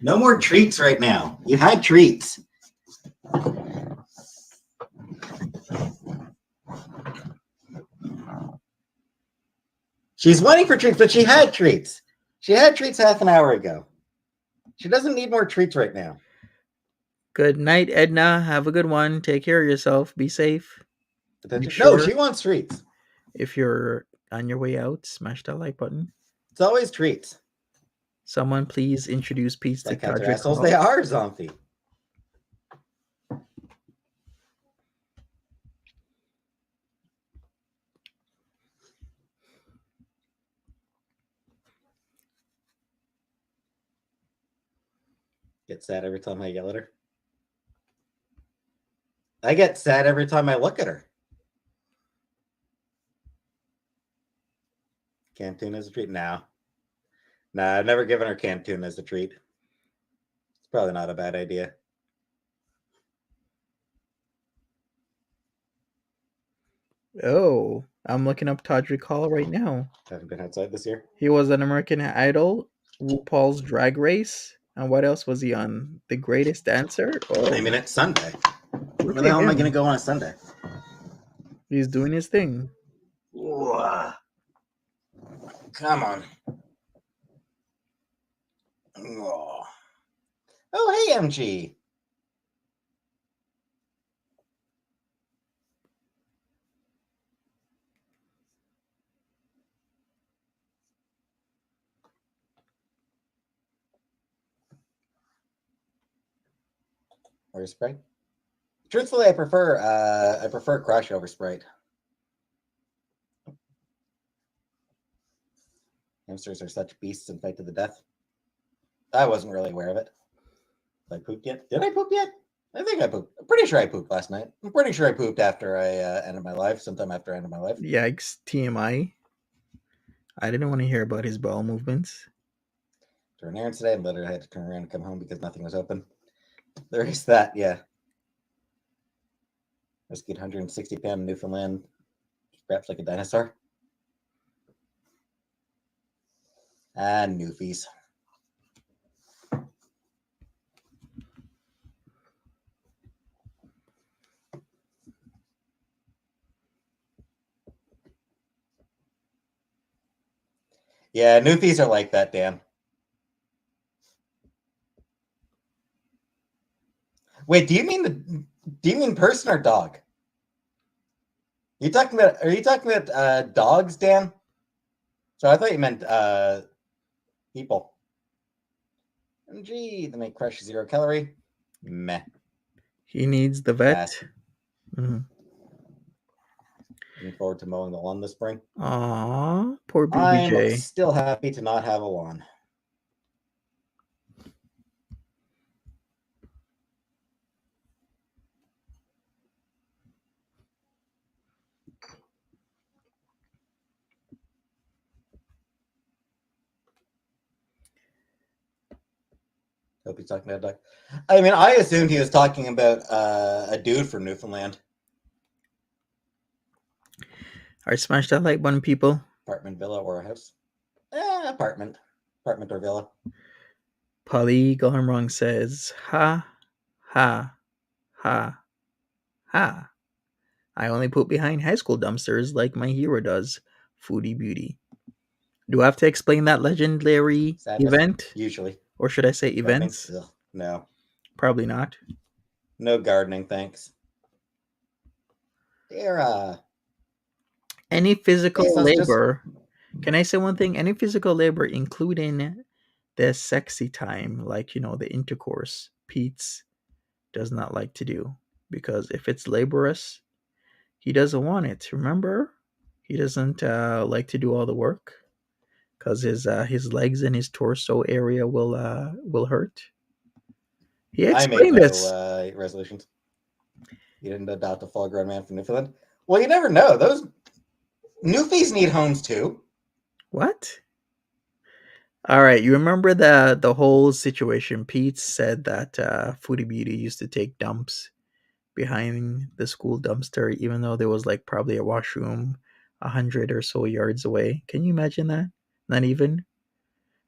Speaker 2: No more treats right now. You had treats. She's waiting for treats, but she had treats. She had treats half an hour ago. She doesn't need more treats right now.
Speaker 1: Good night, Edna. Have a good one. Take care of yourself. Be safe. Make
Speaker 2: No,
Speaker 1: sure
Speaker 2: she wants treats.
Speaker 1: if you're on your way out, smash that like button.
Speaker 2: It's always treats.
Speaker 1: Someone please introduce Peetz to
Speaker 2: Like cats are
Speaker 1: Todrick
Speaker 2: assholes.
Speaker 1: Hall.
Speaker 2: They are, Zombie. Get sad every time I yell at her. I get sad every time I look at her. Canteen as a treat? Nah, I've never given her Canteen as a treat. It's probably not a bad idea.
Speaker 1: Oh, I'm looking up Todrick Hall right now.
Speaker 2: Haven't been outside this year.
Speaker 1: He was on American Idol, RuPaul's Drag Race, and what else was he on? The Greatest Dancer? Oh,
Speaker 2: I mean, it's Sunday. Where
Speaker 1: look
Speaker 2: the
Speaker 1: at
Speaker 2: hell am I going to
Speaker 1: him.
Speaker 2: go on a Sunday?
Speaker 1: He's doing his thing.
Speaker 2: Ooh, come on. Oh, hey, MG. Or Sprite? Truthfully, I prefer Crush over Sprite. Hamsters are such beasts and fight to the death. I wasn't really aware of it. Have I pooped yet? Did I poop yet? I think I pooped. I'm pretty sure I pooped last night. I'm pretty sure I pooped after I ended my life, sometime after I ended my life.
Speaker 1: Yikes, TMI. I didn't want to hear about his bowel movements.
Speaker 2: During errands today, I literally had to turn around and come home because nothing was open. There is that, yeah. Rescued 160 pound Newfoundland, perhaps like a dinosaur. And Newfies. Yeah, Newfies are like that, Dan. Wait, do you mean person or dog? Are you talking about dogs, Dan? So I thought you meant people. MG, the make Crush 0 calorie. Meh.
Speaker 1: He needs the vet.
Speaker 2: Pass.
Speaker 1: Mhm.
Speaker 2: Looking forward to mowing the lawn this spring.
Speaker 1: Aw, poor
Speaker 2: I'm
Speaker 1: BBJ.
Speaker 2: still happy to not have a lawn. Hope he's talking about a dog. I mean, I assumed he was talking about a dude from Newfoundland.
Speaker 1: Alright, smash that like button, people.
Speaker 2: Apartment, villa, or a house? Apartment. Apartment or villa.
Speaker 1: Polly Wrong says, ha, ha, ha, ha. I only put behind high school dumpsters like my hero does. Foodie beauty. Do I have to explain that legendary
Speaker 2: Sadness.
Speaker 1: event?
Speaker 2: Usually.
Speaker 1: Or should I say
Speaker 2: Gardening?
Speaker 1: events?
Speaker 2: Ugh, no.
Speaker 1: Probably not.
Speaker 2: No gardening, thanks. Dara.
Speaker 1: Any physical
Speaker 2: Bezos just
Speaker 1: labor. Can I say one thing? Any physical labor, including the sexy time, like, the intercourse, Peetz does not like to do. Because if it's laborious, he doesn't want it. Remember? He doesn't like to do all the work because his legs and his torso area will hurt. He
Speaker 2: I made
Speaker 1: explained
Speaker 2: no
Speaker 1: this.
Speaker 2: resolutions. You didn't adopt a full-grown man from Newfoundland. Well, you never know. Those Newfies need homes too.
Speaker 1: What? All right, you remember the whole situation? Pete said that Foodie Beauty used to take dumps behind the school dumpster, even though there was like probably a washroom 100 or so yards away. Can you imagine that? Not even.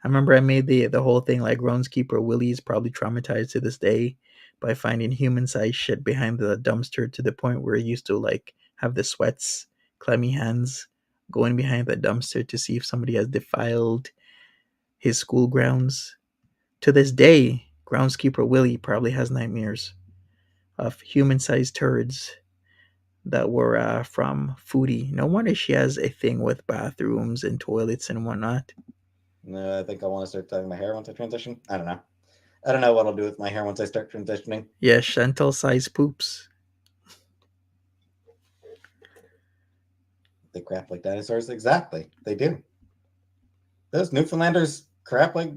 Speaker 1: I remember I made the whole thing like groundskeeper Willie's probably traumatized to this day by finding human sized shit behind the dumpster to the point where he used to like have the sweats, clammy hands, going behind the dumpster to see if somebody has defiled his school grounds. To this day, groundskeeper Willie probably has nightmares of human sized turds that were from Foodie. No wonder she has a thing with bathrooms and toilets and whatnot.
Speaker 2: No, I think I want to start cutting my hair once I transition. I don't know. I don't know what I'll do with my hair once I start transitioning.
Speaker 1: Yeah, Chantal sized poops.
Speaker 2: They crap like dinosaurs. Exactly. They do. Those Newfoundlanders crap like.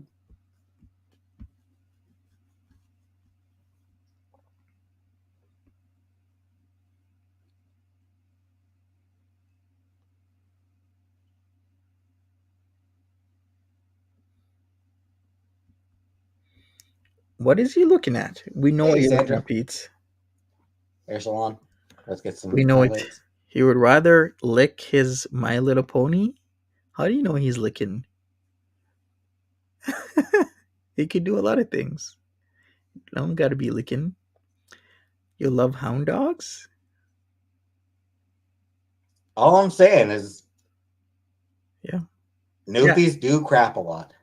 Speaker 1: What is he looking at? We know what
Speaker 2: Hey,
Speaker 1: you're looking
Speaker 2: Sandra.
Speaker 1: at, Pete.
Speaker 2: Hair salon. Let's get
Speaker 1: We
Speaker 2: some
Speaker 1: know it.
Speaker 2: highlights.
Speaker 1: He would rather lick his My Little Pony. How do you know he's licking? He could do a lot of things. Don't gotta be licking. You love hound dogs?
Speaker 2: All I'm saying is
Speaker 1: Yeah. Yeah.
Speaker 2: Newfies do crap a lot.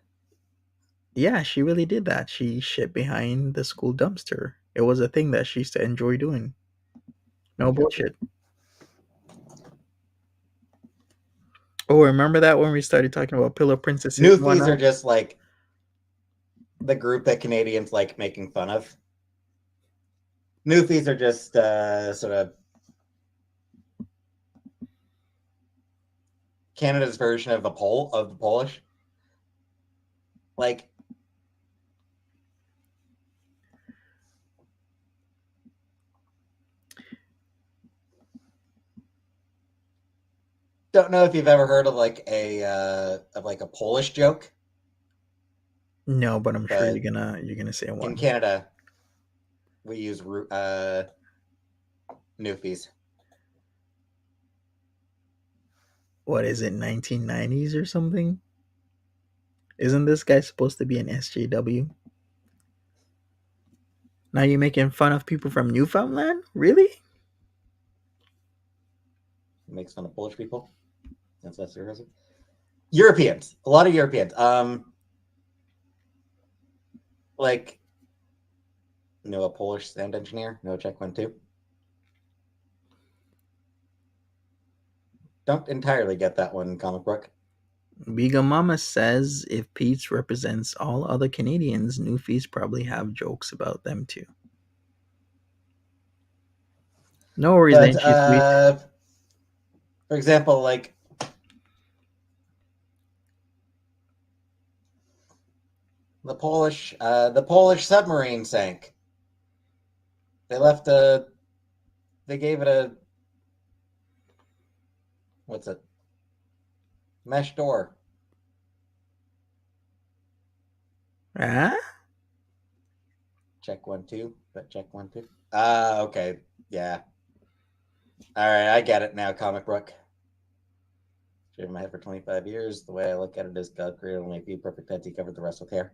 Speaker 1: Yeah, she really did that. She shit behind the school dumpster. It was a thing that she used to enjoy doing. No bullshit. Oh, remember that when we started talking about pillow princesses and
Speaker 2: Newfies are
Speaker 1: whatnot?
Speaker 2: just like the group that Canadians like making fun of. Newfies are just sort of Canada's version of the Polish. Like, don't know if you've ever heard of like a Polish joke,
Speaker 1: No, but I'm sure
Speaker 2: but
Speaker 1: you're gonna say
Speaker 2: in
Speaker 1: one.
Speaker 2: Canada we use Newfies.
Speaker 1: What is it, 1990s or something? Isn't this guy supposed to be an SJW? Now you're making fun of people from Newfoundland? Really?
Speaker 2: Makes fun of Polish people. That's sarcasm. Europeans, a lot of Europeans. Like know a Polish sound engineer? No, check one too. Don't entirely get that one, comic book.
Speaker 1: Biga Mama says if Peetz represents all other Canadians, Newfies probably have jokes about them too. No worries,
Speaker 2: But
Speaker 1: ain't she sweet?
Speaker 2: for example, like the Polish submarine sank. They left a, they gave it a, what's it, mesh door.
Speaker 1: Ah?
Speaker 2: Check one two, but check one two. Okay, yeah. All right, I get it now, comic book. Shaving my head for 25 years. The way I look at it is God created only a few perfect heads. He covered the rest with hair.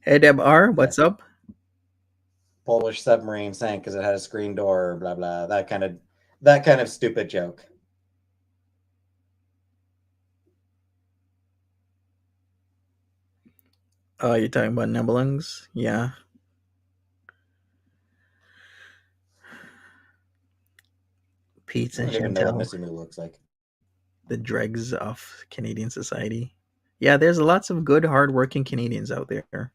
Speaker 1: Hey Deb R,
Speaker 2: Yeah.
Speaker 1: what's up?
Speaker 2: Polish submarine sank because it had a screen door. Blah blah. That kind of stupid joke.
Speaker 1: Oh, you're talking about Nebelungs? Yeah. Pete's
Speaker 2: I
Speaker 1: and
Speaker 2: don't even know what
Speaker 1: Chantel,
Speaker 2: Missy Moo looks like.
Speaker 1: the dregs of Canadian society. Yeah, there's lots of good, hardworking Canadians out there.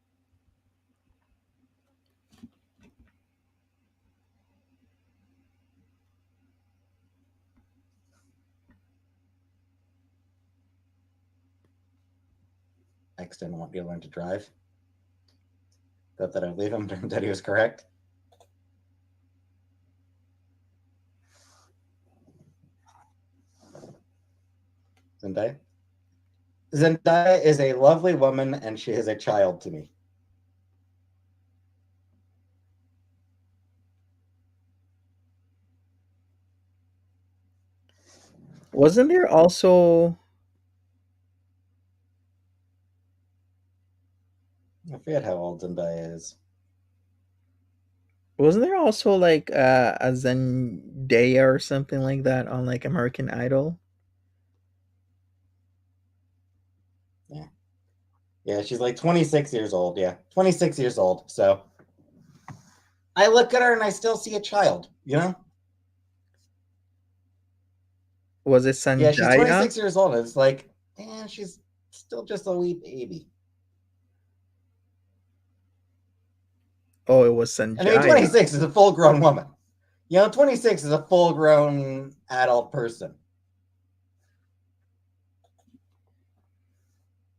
Speaker 2: X didn't want you to learn to drive. Thought that I'd leave him, turned out he was correct. Zendaya? Zendaya is a lovely woman and she is a child to me.
Speaker 1: Wasn't there also
Speaker 2: I forget how old Zendaya is.
Speaker 1: wasn't there also like a Zendaya or something like that on like American Idol?
Speaker 2: Yeah. Yeah, she's like 26 years old. Yeah, 26 years old. So I look at her and I still see a child, you know?
Speaker 1: Was it
Speaker 2: Yeah, she's
Speaker 1: Sanjaya?
Speaker 2: 26 years old. It's like, she's still just a wee baby.
Speaker 1: Oh, it was
Speaker 2: And I mean,
Speaker 1: Sanjaya.
Speaker 2: 26 is a full grown woman. 26 is a full grown adult person.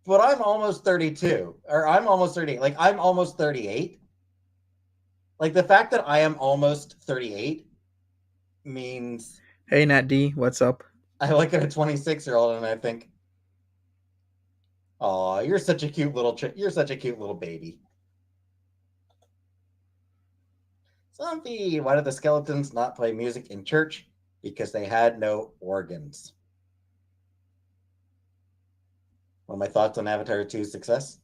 Speaker 2: But I'm almost 32, or I'm almost 38. Like, I'm almost 38. Like, the fact that I am almost 38 means
Speaker 1: Hey Nat D, what's up?
Speaker 2: I look at a 26-year-old and I think, oh, you're such a cute little you're such a cute little baby. Zombie, why did the skeletons not play music in church? Because they had no organs. One of my thoughts on Avatar 2's success.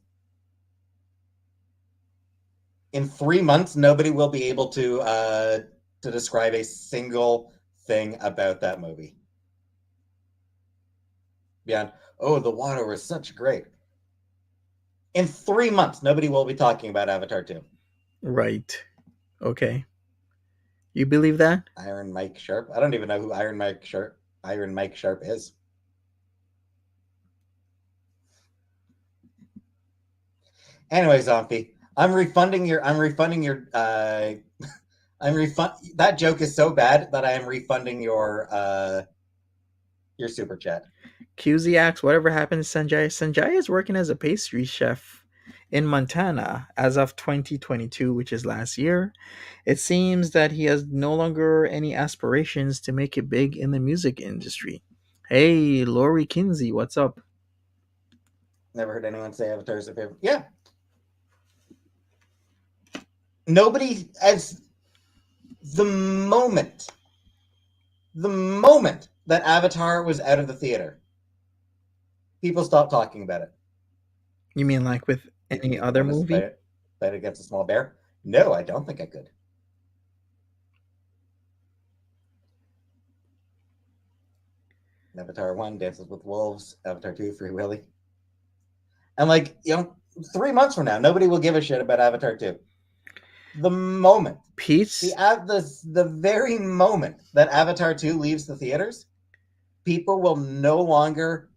Speaker 2: In 3 months, nobody will be able to describe a single thing about that movie. Beyond, oh, the water was such great. In 3 months, nobody will be talking about Avatar 2.
Speaker 1: Right. Okay. You believe that?
Speaker 2: Iron Mike Sharp. I don't even know who Iron Mike Sharp is. Anyway, Zombie, I'm refunding your that joke is so bad that I am refunding your super chat.
Speaker 1: QZ asks, whatever happened to Sanjay? Sanjay is working as a pastry chef in Montana as of 2022, which is last year. It seems that he has no longer any aspirations to make it big in the music industry. Hey, Lori Kinsey, what's up?
Speaker 2: Never heard anyone say Avatar is their favorite. Yeah. Nobody, as the moment that Avatar was out of the theater, people stopped talking about it.
Speaker 1: You mean like with
Speaker 2: Do you think
Speaker 1: any
Speaker 2: you could
Speaker 1: other
Speaker 2: win this
Speaker 1: movie?
Speaker 2: fight against a small bear? No, I don't think I could. Avatar 1, Dances with Wolves. Avatar 2, Free Willy. And 3 months from now, nobody will give a shit about Avatar 2. The moment,
Speaker 1: Peetz,
Speaker 2: the very moment that Avatar 2 leaves the theaters, people will no longer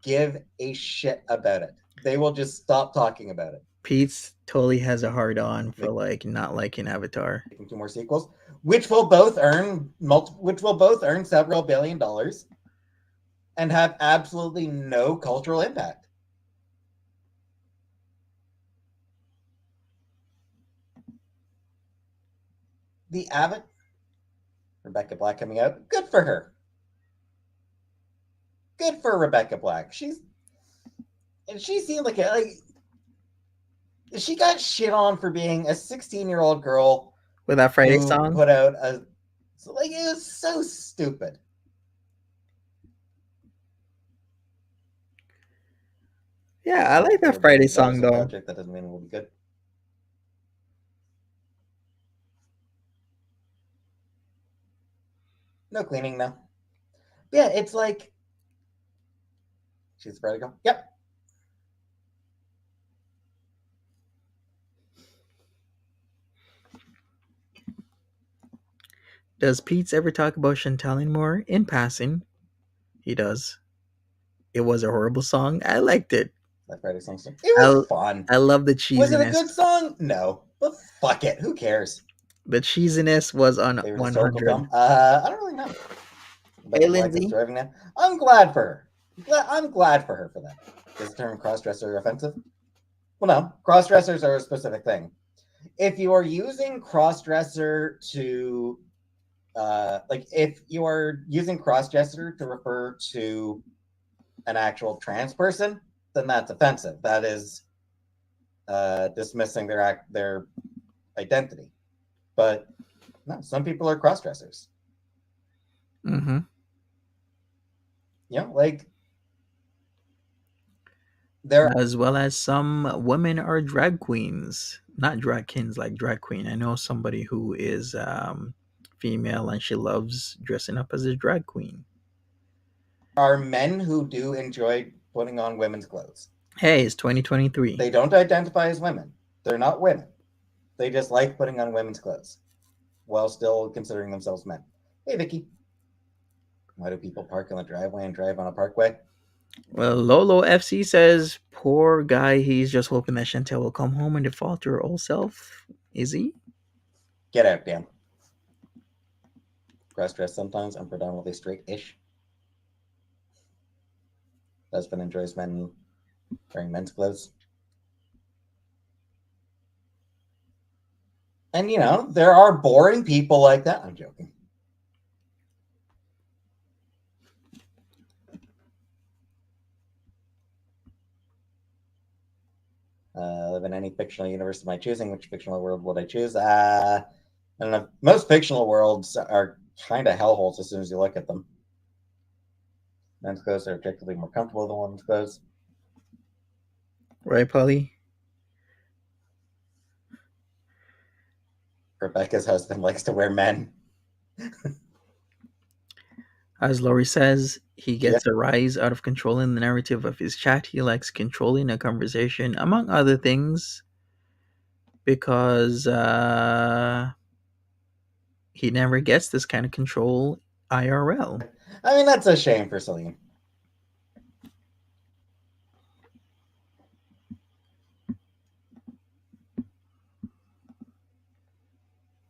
Speaker 2: give a shit about it. They will just stop talking about it.
Speaker 1: Peetz totally has a hard on for like not liking Avatar.
Speaker 2: Making 2 more sequels, which will both earn several $billions and have absolutely no cultural impact. The Abbott, Rebecca Black coming out, good for her. Good for Rebecca Black. She seemed like she got shit on for being a 16-year-old girl
Speaker 1: With that Friday
Speaker 2: who
Speaker 1: song?
Speaker 2: put out it was so stupid.
Speaker 1: Yeah, I like that Friday
Speaker 2: $4 billion
Speaker 1: song
Speaker 2: a
Speaker 1: though.
Speaker 2: project, that doesn't mean it will be good. No cleaning now. Yeah, it's like she's ready to go. Yep.
Speaker 1: Does Pete's ever talk about Chantal anymore? In passing, he does. It was a horrible song. I liked it.
Speaker 2: That Friday song. It was
Speaker 1: I
Speaker 2: fun.
Speaker 1: I love the
Speaker 2: Was it a
Speaker 1: cheesiness.
Speaker 2: good song? No. But fuck it. Who cares?
Speaker 1: The cheesiness was on
Speaker 2: Favorite historical
Speaker 1: 100.
Speaker 2: film? I don't really know.
Speaker 1: Hey,
Speaker 2: Rebecca Black is
Speaker 1: Lindsay.
Speaker 2: driving now. I'm glad for her. I'm glad for her for that. Is the term crossdresser offensive? Well, no. Crossdressers are a specific thing. If you are using crossdresser to, like, if you are using crossdresser to refer to an actual trans person, then that's offensive. That is dismissing their identity. But no, some people are crossdressers.
Speaker 1: Mm-hmm.
Speaker 2: You know, like there
Speaker 1: As well as some women are drag queens, not drag kings, like drag queen. I know somebody who is female and she loves dressing up as a drag queen.
Speaker 2: are men who do enjoy putting on women's clothes.
Speaker 1: Hey, it's 2023.
Speaker 2: They don't identify as women. They're not women. They just like putting on women's clothes while still considering themselves men. Hey, Vicky. Why do people park in the driveway and drive on a parkway?
Speaker 1: Well, Lolo FC says, poor guy, he's just hoping that Chantel will come home and default to her old self. Is he?
Speaker 2: Get out, Dan. Cross dress sometimes. I'm predominantly straight ish. Husband enjoys men wearing men's clothes. And, you know, there are boring people like that. I'm joking. Live in any fictional universe of my choosing. Which fictional world would I choose? I don't know. Most fictional worlds are kind of hellholes as soon as you look at them. Men's clothes are objectively more comfortable than women's clothes.
Speaker 1: Right, Polly?
Speaker 2: Rebecca's husband likes to wear men.
Speaker 1: As Laurie says, he
Speaker 2: Yeah.
Speaker 1: gets a rise out of controlling the narrative of his chat. He likes controlling a conversation, among other things, because he never gets this kind of control IRL.
Speaker 2: I mean, that's a shame for Celine.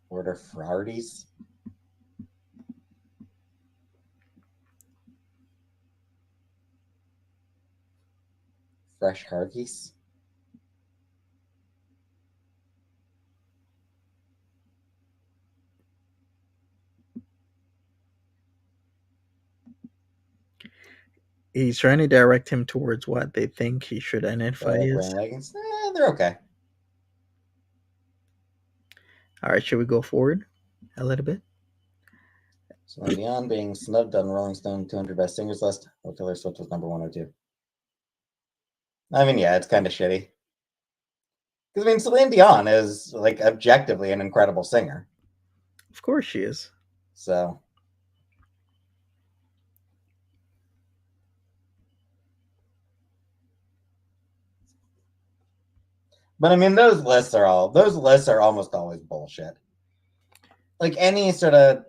Speaker 2: Order Ferraris. Fresh Harveys.
Speaker 1: He's trying to direct him towards what they think he should
Speaker 2: I
Speaker 1: identify
Speaker 2: like
Speaker 1: as.
Speaker 2: wearing leggings. They're okay.
Speaker 1: All right, should we go forward a little bit?
Speaker 2: Celine Dion being snubbed on Rolling Stone 200 Best Singers list. Well, Taylor Swift was number 102. I mean, yeah, it's kind of shitty. Because, I mean, Celine Dion is, like, objectively an incredible singer.
Speaker 1: Of course she is.
Speaker 2: So, but I mean, those lists are almost always bullshit. Like any sort of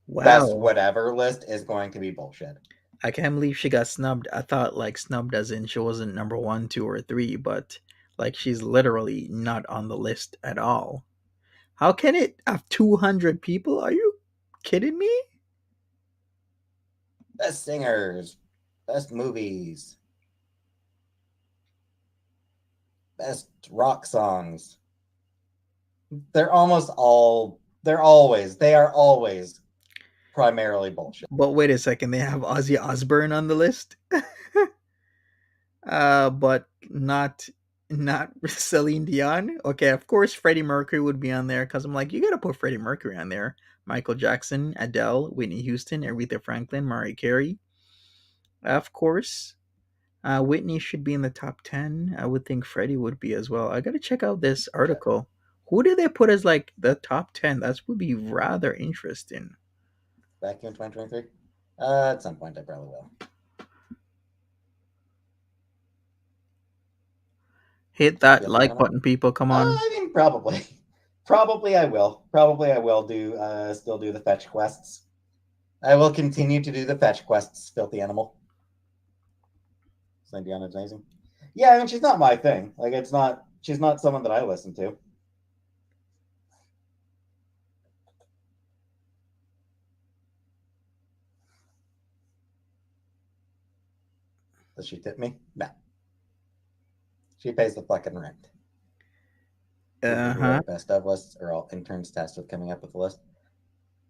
Speaker 2: best
Speaker 1: Wow.
Speaker 2: whatever list is going to be bullshit.
Speaker 1: I can't believe she got snubbed. I thought like snubbed as in she wasn't number one, two, or three, but like she's literally not on the list at all. How can it have 200 people? Are you kidding me?
Speaker 2: Best singers, best movies, best rock songs. They are always primarily bullshit.
Speaker 1: But wait a second, they have Ozzy Osbourne on the list, but not Celine Dion. Okay, of course Freddie Mercury would be on there because I'm like, you gotta put Freddie Mercury on there. Michael Jackson, Adele, Whitney Houston, Aretha Franklin, Mariah Carey, of course. Whitney should be in the top 10. I would think Freddie would be as well. I gotta check out this article. Who did they put as like the top 10? That would be rather interesting.
Speaker 2: Back in 2023. At some point, I probably will.
Speaker 1: Hit that
Speaker 2: Filthy
Speaker 1: like
Speaker 2: animal.
Speaker 1: button, people. Come on.
Speaker 2: I mean, probably. Probably I will. Probably I will do still do the fetch quests. I will continue to do the fetch quests, filthy animal. Diana's amazing. Yeah, I mean she's not my thing. Like she's not someone that I listen to. Does she tip me? No. She pays the fucking rent. We
Speaker 1: Uh
Speaker 2: do
Speaker 1: huh.
Speaker 2: our best of lists, or all interns tasked with coming up with a list.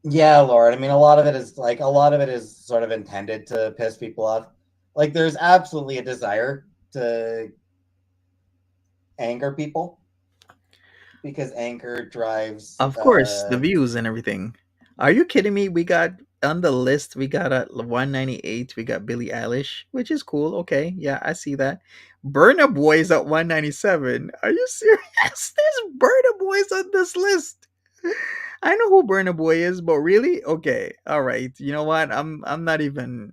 Speaker 2: Yeah, Lord. I mean, a lot of it is sort of intended to piss people off. Like, there's absolutely a desire to anger people because anger drives.
Speaker 1: Of course, the views and everything. Are you kidding me? We got on the list. We got at 198. We got Billie Eilish, which is cool. Okay, yeah, I see that. Burna Boy is at 197. Are you serious? There's Burna Boys on this list. I know who Burna Boy is, but really, okay, all right. You know what? I'm not even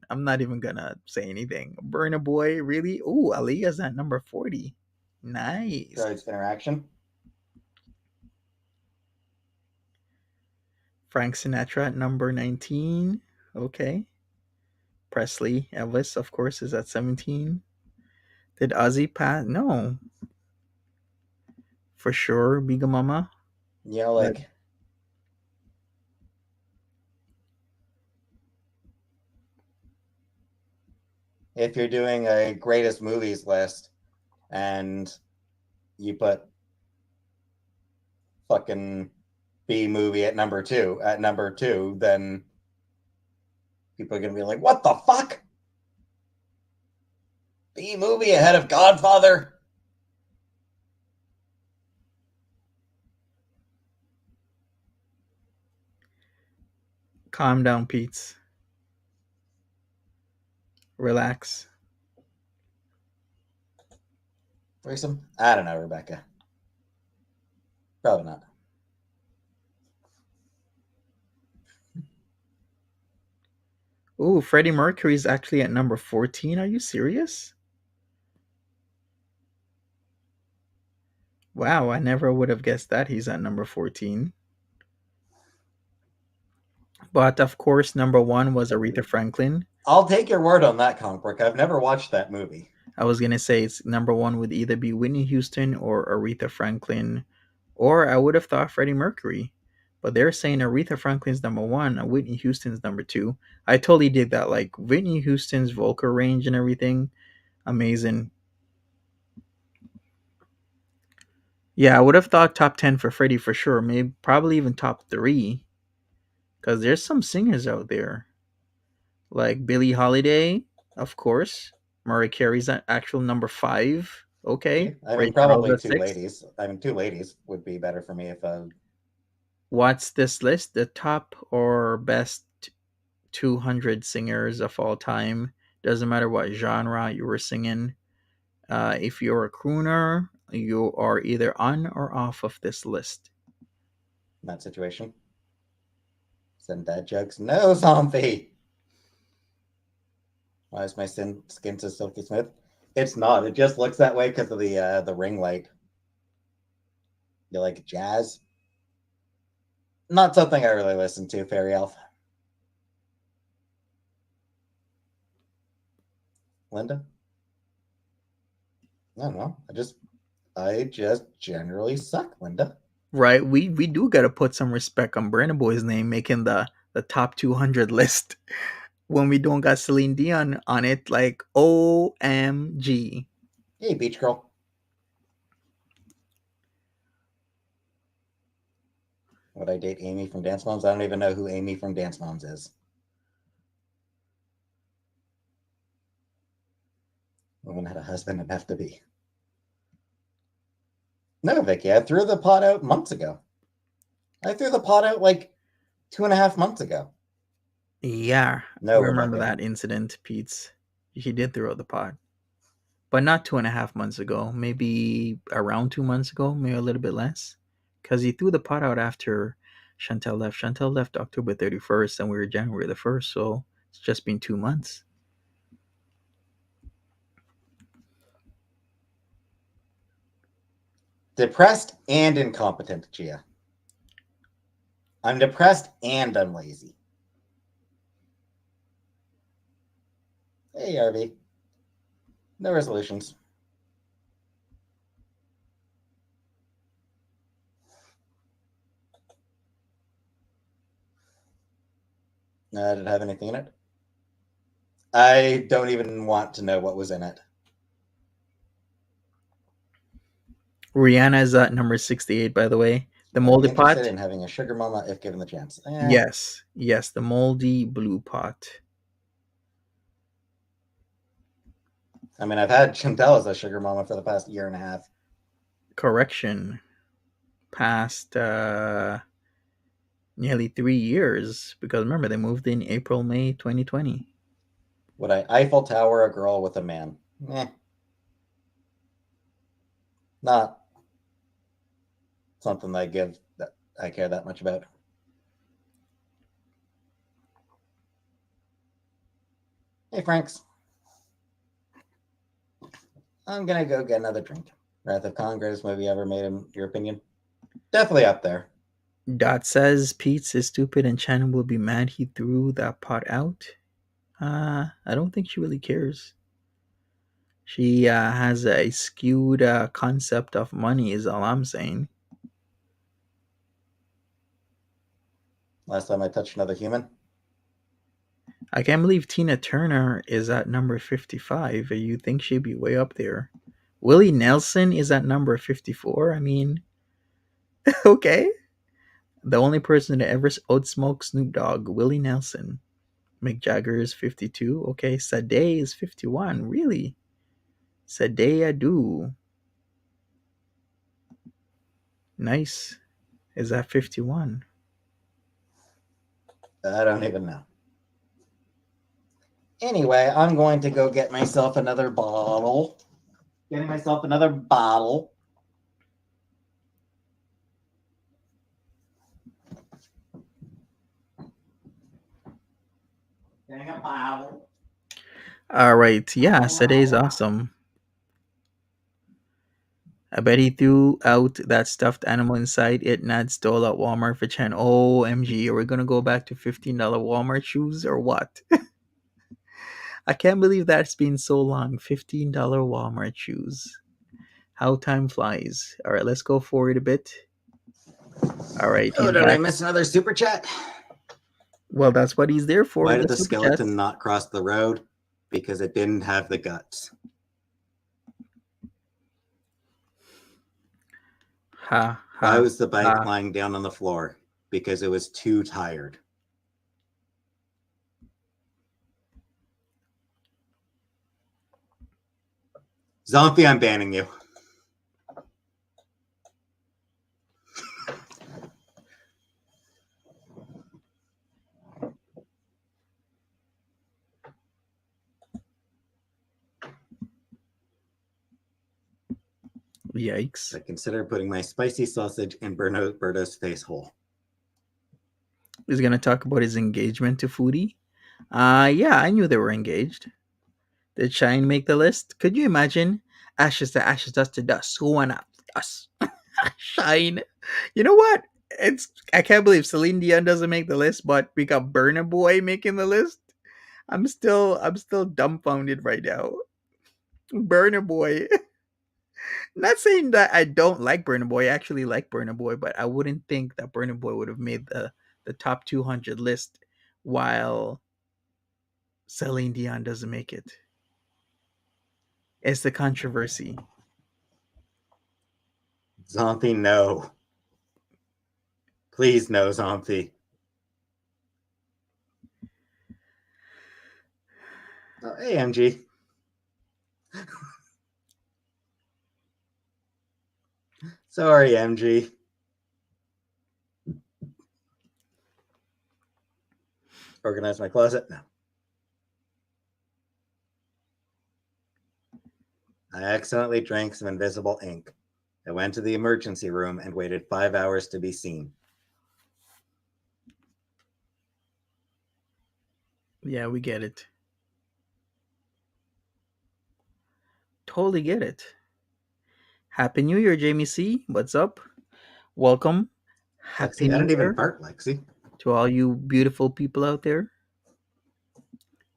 Speaker 1: gonna say anything. Burna Boy, really? Ooh, Aaliyah's at number 40. Nice.
Speaker 2: Droids interaction.
Speaker 1: Frank Sinatra at number 19. Okay. Presley, Elvis, of course, is at 17. Did Ozzy pass? No, for sure. Biga Mama.
Speaker 2: You know,
Speaker 1: But
Speaker 2: like, if you're doing a greatest movies list and you put fucking B movie at number two, then people are gonna be like, "What the fuck? B movie ahead of Godfather?"
Speaker 1: calm down, Pete's. Relax.
Speaker 2: Threesome? I don't know, Rebecca. Probably not.
Speaker 1: Ooh, Freddie Mercury's actually at number 14. Are you serious? Wow, I never would have guessed that he's at number 14. But of course, number one was Aretha Franklin.
Speaker 2: I'll take your word on that, comic book. I've never watched that movie.
Speaker 1: I was gonna say it's number one would either be Whitney Houston or Aretha Franklin, or I would have thought Freddie Mercury. But they're saying Aretha Franklin's number one and Whitney Houston's number two. I totally did that. Like Whitney Houston's vocal range and everything, amazing. Yeah, I would have thought top 10 for Freddie for sure. Maybe probably even top three. Because there's some singers out there. Like Billie Holiday, of course. Mariah Carey's at actual number five. Okay.
Speaker 2: I
Speaker 1: Ray
Speaker 2: mean,
Speaker 1: Charles
Speaker 2: probably
Speaker 1: at
Speaker 2: two
Speaker 1: six.
Speaker 2: ladies. I mean, two ladies would be better for me if
Speaker 1: What's this list? The top or best 200 singers of all time. Doesn't matter what genre you were singing. If you're a crooner, you are either on or off of this list.
Speaker 2: in that situation. Send dad jokes. No, zombie. Why is my skin so silky smooth? It's not. It just looks that way because of the ring light. You like jazz? Not something I really listen to, Fairy Elf. Linda? I don't know. I just generally suck, Linda.
Speaker 1: Right? We do gotta put some respect on Burna Boy's name making the top 200 list when we don't got Celine Dion on it. Like OMG.
Speaker 2: Hey, beach girl. Would I date Amy from Dance Moms? I don't even know who Amy from Dance Moms is. Woman had a husband, it'd have to be. No, Vicky, I threw the pot out months ago. I threw the pot out like 2.5 months ago.
Speaker 1: Yeah,
Speaker 2: No,
Speaker 1: remember
Speaker 2: Rebecca.
Speaker 1: that incident, Pete's. He did throw the pot, but not 2.5 months ago. Maybe around 2 months ago, maybe a little bit less, because he threw the pot out after Chantel left. Chantel left October 31st, and we were January the 1st, so it's just been 2 months.
Speaker 2: Depressed and incompetent, Gia. I'm depressed and I'm lazy. Hey, RV. No resolutions. Did it have anything in it? I don't even want to know what was in it.
Speaker 1: Rihanna is at number 68, by the way. The
Speaker 2: I'd be
Speaker 1: moldy
Speaker 2: interested
Speaker 1: pot?
Speaker 2: in having a sugar mama if given the chance.
Speaker 1: Yes. Yes, the moldy blue pot.
Speaker 2: I mean, I've had Chantel as a sugar mama for the past year and a half.
Speaker 1: Correction. Past nearly 3 years. Because remember, they moved in April, May 2020.
Speaker 2: Would I Eiffel Tower a girl with a man? Not something that I care that much about. Hey, Franks. I'm gonna go get another drink. Wrath of Congress movie ever made in your opinion? Definitely up there.
Speaker 1: Dot says Peetz is stupid and Shannon will be mad he threw that pot out. I don't think she really cares. She has a skewed concept of money, is all I'm saying.
Speaker 2: Last time I touched another human.
Speaker 1: I can't believe Tina Turner is at number 55. You think she'd be way up there? Willie Nelson is at number 54. I mean, okay. The only person to ever outsmoke Snoop Dogg, Willie Nelson. Mick Jagger is 52. Okay, Sade is 51. Really? Sade Adu. Nice. Is at 51.
Speaker 2: I don't even know. Anyway, I'm going to go get myself another bottle. Getting myself another bottle. Getting a bottle.
Speaker 1: All right. Yeah, Sade's awesome. I bet he threw out that stuffed animal inside it Nad stole at Walmart for Chen. OMG, are we gonna go back to $15 Walmart shoes or what? I can't believe that's been so long. $15 Walmart shoes. How time flies. All right, let's go forward a bit. All right,
Speaker 2: Oh,
Speaker 1: he's
Speaker 2: did I
Speaker 1: back.
Speaker 2: miss another super chat?
Speaker 1: Well, that's what he's there for.
Speaker 2: Why
Speaker 1: The
Speaker 2: did the
Speaker 1: super
Speaker 2: skeleton
Speaker 1: chats.
Speaker 2: not cross the road? Because it didn't have the guts.
Speaker 1: Ha
Speaker 2: Why
Speaker 1: ha
Speaker 2: was the bike
Speaker 1: ha.
Speaker 2: lying down on the floor? Because it was too tired. Zombie, I'm banning you.
Speaker 1: Yikes.
Speaker 2: I consider putting my spicy sausage in Berto's face hole.
Speaker 1: He's gonna talk about his engagement to Foodie. Yeah, I knew they were engaged. Did Shine make the list? Could you imagine? Ashes to ashes, dust to dust. Who won up? Us. Shine. You know what? It's I can't believe Celine Dion doesn't make the list, but we got Burna Boy making the list. I'm still dumbfounded right now. Burna Boy. Not saying that I don't like Burna Boy. I actually like Burna Boy, but I wouldn't think that Burna Boy would have made the top 200 list while Celine Dion doesn't make it. It's the controversy.
Speaker 2: Zombie, no. Please, no, Zombie. Oh, hey, MG. Sorry, MG. Organize my closet? No. I accidentally drank some invisible ink. I went to the emergency room and waited 5 hours to be seen.
Speaker 1: Yeah, we get it. Totally get it. Happy New Year, Jamie C. What's up? Welcome. Happy
Speaker 2: Lexi, I
Speaker 1: New
Speaker 2: didn't even
Speaker 1: Year
Speaker 2: fart, Lexi.
Speaker 1: to all you beautiful people out there.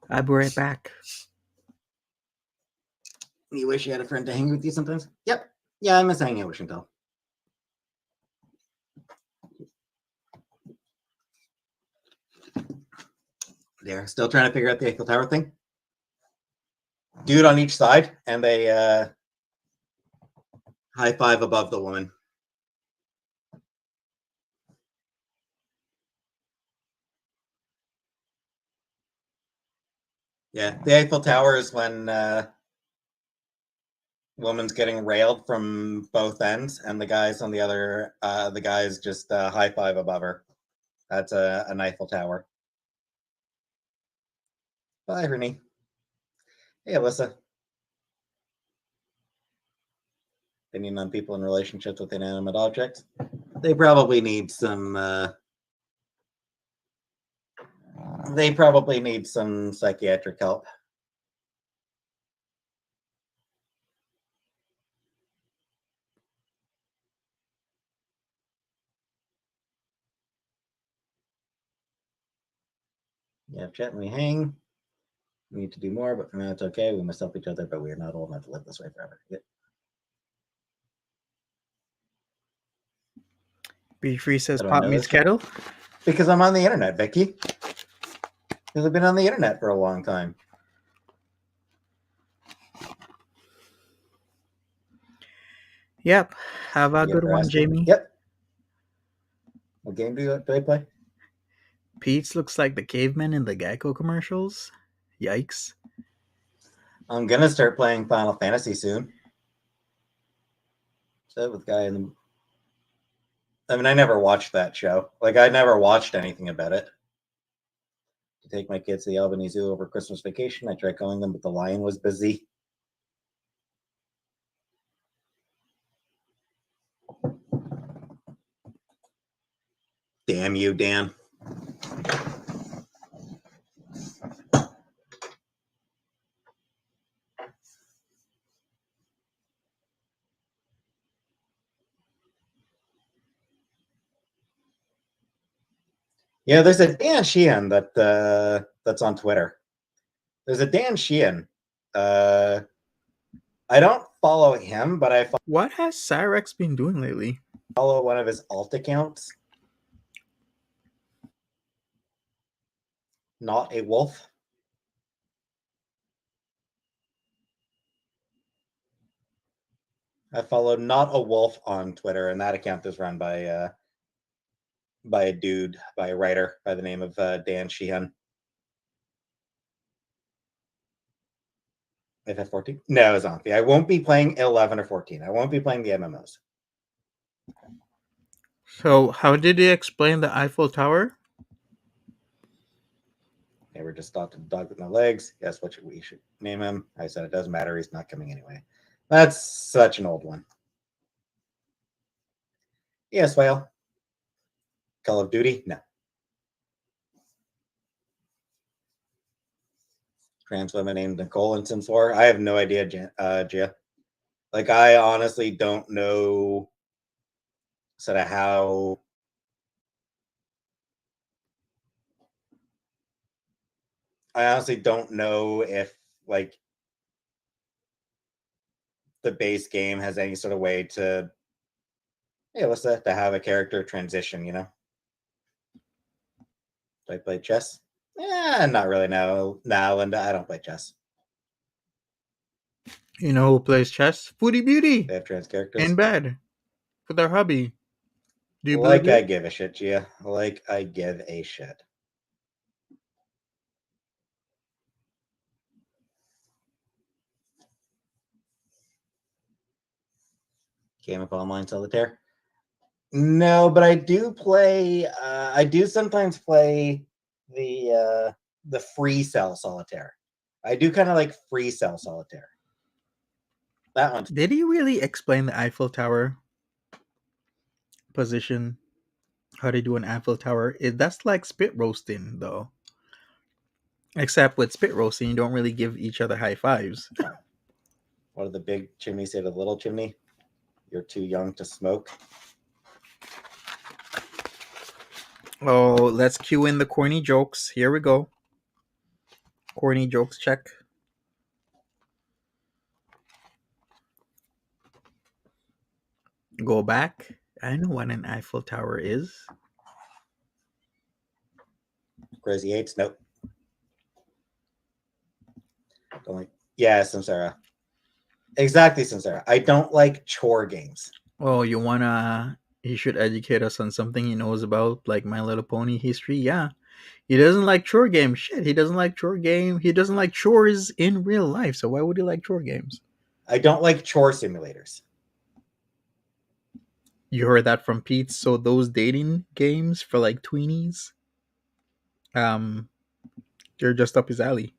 Speaker 1: I'll be right back.
Speaker 2: You wish you had a friend to hang with you sometimes? Yep. Yeah, I miss hanging out with Chantel. There, still trying to figure out the Eiffel Tower thing? dude on each side, and they high five above the woman. Yeah, the Eiffel Tower is when woman's getting railed from both ends, and the guys on the other, the guys just high five above her. That's an Eiffel Tower. Bye, Ernie. Hey, Alyssa. Opinion on people in relationships with inanimate objects. They probably need some. They probably need some psychiatric help. Yeah, chat and we hang. We need to do more, but for now it's okay. We must help each other, but we are not old enough to live this way forever. Yep.
Speaker 1: Be Free says
Speaker 2: How do I
Speaker 1: pop
Speaker 2: know
Speaker 1: meets
Speaker 2: this shit?
Speaker 1: kettle.
Speaker 2: Because I'm on the internet, Vicky. Because I've been on the internet for a long time.
Speaker 1: Yep. Have a
Speaker 2: You
Speaker 1: good
Speaker 2: ever
Speaker 1: one,
Speaker 2: ask you?
Speaker 1: Jamie.
Speaker 2: Yep. What game do I play?
Speaker 1: Peetz looks like the caveman in the Geico commercials. Yikes.
Speaker 2: I'm gonna start playing Final Fantasy soon. So with the guy in the. I mean, I never watched that show. Like, I never watched anything about it. To take my kids to the Albany Zoo over Christmas vacation, I tried calling them, but the lion was busy. Damn you, Dan. Yeah, there's a Dan Sheehan that's on Twitter. There's a Dan Sheehan. I don't follow him, but I
Speaker 1: What has Cyrex been doing lately?
Speaker 2: follow one of his alt accounts. Not a wolf. I follow Not a Wolf on Twitter, and that account is run by a dude, by a writer by the name of Dan Sheehan. FF14? No, Zombie. I won't be playing 11 or 14. I won't be playing the MMOs.
Speaker 1: So, how did he explain the Eiffel Tower?
Speaker 2: They were just stopped a dog with no legs. Yes, what should we should name him? I said it doesn't matter. He's not coming anyway. That's such an old one. Yes, whale. Call of Duty? No. Trans women named Nicole and Sims 4? I have no idea, Gia. Like, I honestly don't know sort of how. I honestly don't know if, like, the base game has any sort of way to, hey, what's that? To have a character transition, you know? Do I play chess? Not really. No, Linda, I don't play chess.
Speaker 1: You know who plays chess? Foodie Beauty.
Speaker 2: They have trans characters.
Speaker 1: In bed. For their hobby. Do you
Speaker 2: Like,
Speaker 1: believe
Speaker 2: I
Speaker 1: it?
Speaker 2: give a shit, Gia. Like, I give a shit. Game of Online Solitaire? No, but I do play. I do sometimes play the free cell solitaire. I do kind of like free cell solitaire. That one's
Speaker 1: Did he really explain the Eiffel Tower position? How they do an Eiffel Tower? That's like spit roasting, though. Except with spit roasting, you don't really give each other high fives.
Speaker 2: what did the big chimney say to the little chimney? You're too young to smoke.
Speaker 1: Oh, let's cue in the corny jokes. Here we go. Corny jokes check. Go back. I know what an Eiffel Tower is.
Speaker 2: Crazy Eights? Nope. Don't like. Yeah, Samsara. Exactly, Samsara. I don't like chore games.
Speaker 1: Oh, you wanna? He should educate us on something he knows about, like My Little Pony history. Yeah, he doesn't like chore games. Shit, he doesn't like chore game. He doesn't like chores in real life. So why would he like chore games?
Speaker 2: I don't like chore simulators.
Speaker 1: You heard that from Pete. So those dating games for like tweenies, um, they're just up his alley.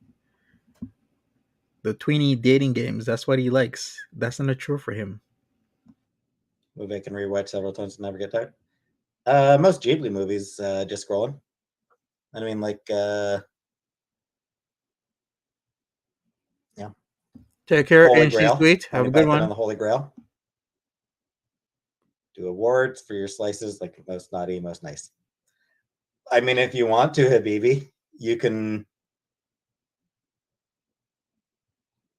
Speaker 1: The tweenie dating games. That's what he likes. That's not a chore for him.
Speaker 2: Movie I can rewatch several times and never get tired. Most Ghibli movies, just scrolling. I mean, like, yeah,
Speaker 1: Take care,
Speaker 2: Holy
Speaker 1: and she's
Speaker 2: Grail.
Speaker 1: sweet. Have
Speaker 2: Monty
Speaker 1: a good
Speaker 2: Python and
Speaker 1: one.
Speaker 2: the Holy Grail. Do awards for your slices, like most naughty, most nice. I mean, if you want to, Habibi, you can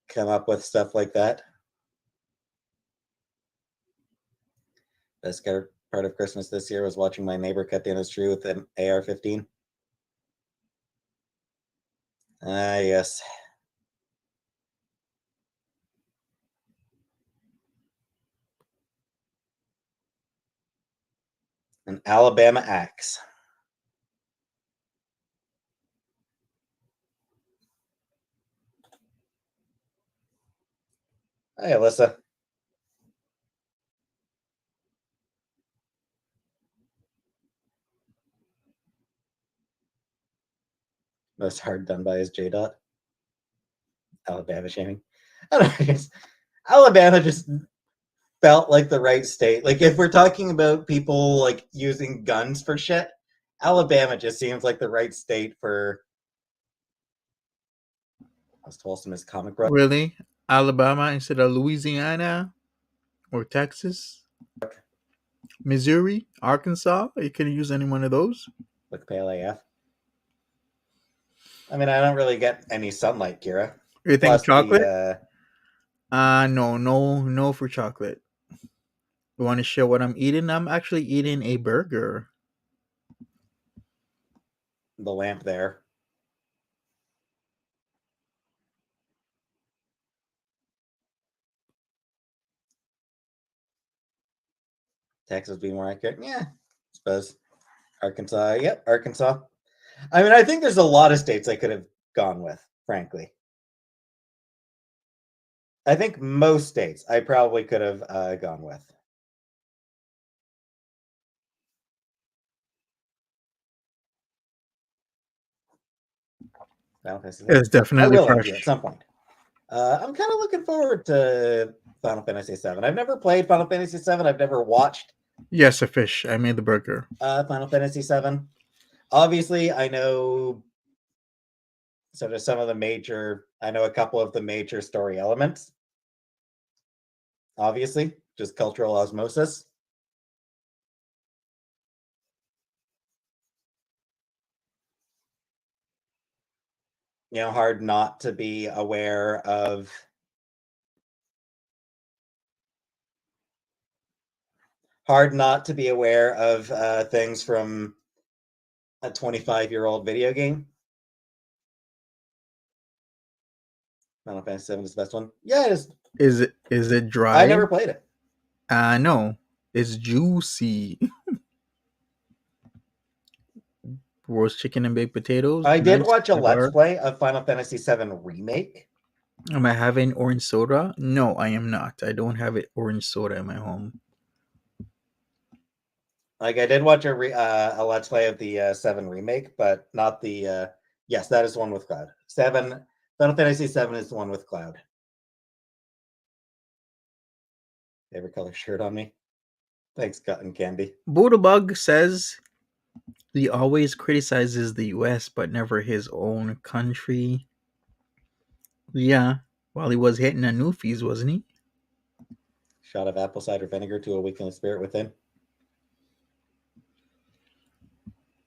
Speaker 2: come up with stuff like that. Best part of Christmas this year was watching my neighbor cut down his tree with an AR-15. Ah, yes. An Alabama axe. Hey, Alyssa. Most hard done by is J. Dot. Alabama shaming. I don't know. Alabama just felt like the right state. Like if we're talking about people like using guns for shit, Alabama just seems like the right state for as wholesome as comic book.
Speaker 1: Really? Alabama instead of Louisiana or Texas? Missouri? Arkansas? You could use any one of those.
Speaker 2: Look pale AF. I mean, I don't really get any sunlight, Kira.
Speaker 1: You think
Speaker 2: Plus
Speaker 1: chocolate?
Speaker 2: the
Speaker 1: No for chocolate. You want to share what I'm eating? I'm actually eating a burger.
Speaker 2: the lamp there. Texas be more accurate. Yeah, I suppose. Arkansas. Yep, Arkansas. I mean, I think there's a lot of states I could have gone with, frankly. I think most states I probably could have gone with. Final Fantasy VII.
Speaker 1: It's
Speaker 2: I
Speaker 1: definitely
Speaker 2: will empty at
Speaker 1: fresh.
Speaker 2: some point. I'm kind of looking forward to Final Fantasy VII. I've never played Final Fantasy VII. I've never watched
Speaker 1: Yes, a fish. I made the burger.
Speaker 2: Final Fantasy VII. Obviously, I know sort of some of the major. I know a couple of the major story elements. Obviously, just cultural osmosis. You know, hard not to be aware of things from a 25-year-old video game. Final Fantasy VII is the best one. Yeah, it is.
Speaker 1: Is it
Speaker 2: I
Speaker 1: dry?
Speaker 2: never played it.
Speaker 1: No. It's juicy. Roast chicken and baked potatoes.
Speaker 2: I did
Speaker 1: Nice.
Speaker 2: watch a
Speaker 1: High
Speaker 2: Let's
Speaker 1: bar.
Speaker 2: Play of Final Fantasy VII Remake.
Speaker 1: Am I having orange soda? No, I am not. I don't have it orange soda in my home.
Speaker 2: Like I did watch a Let's Play of the 7 Remake, but not the. Yes, that is the one with Cloud. 7 Final Fantasy 7 is the one with Cloud. Favorite color shirt on me. Thanks, Cotton Candy.
Speaker 1: Budabug says he always criticizes the US but never his own country. Yeah, while he was hitting a newfies, wasn't he?
Speaker 2: Shot of apple cider vinegar to awaken the spirit within.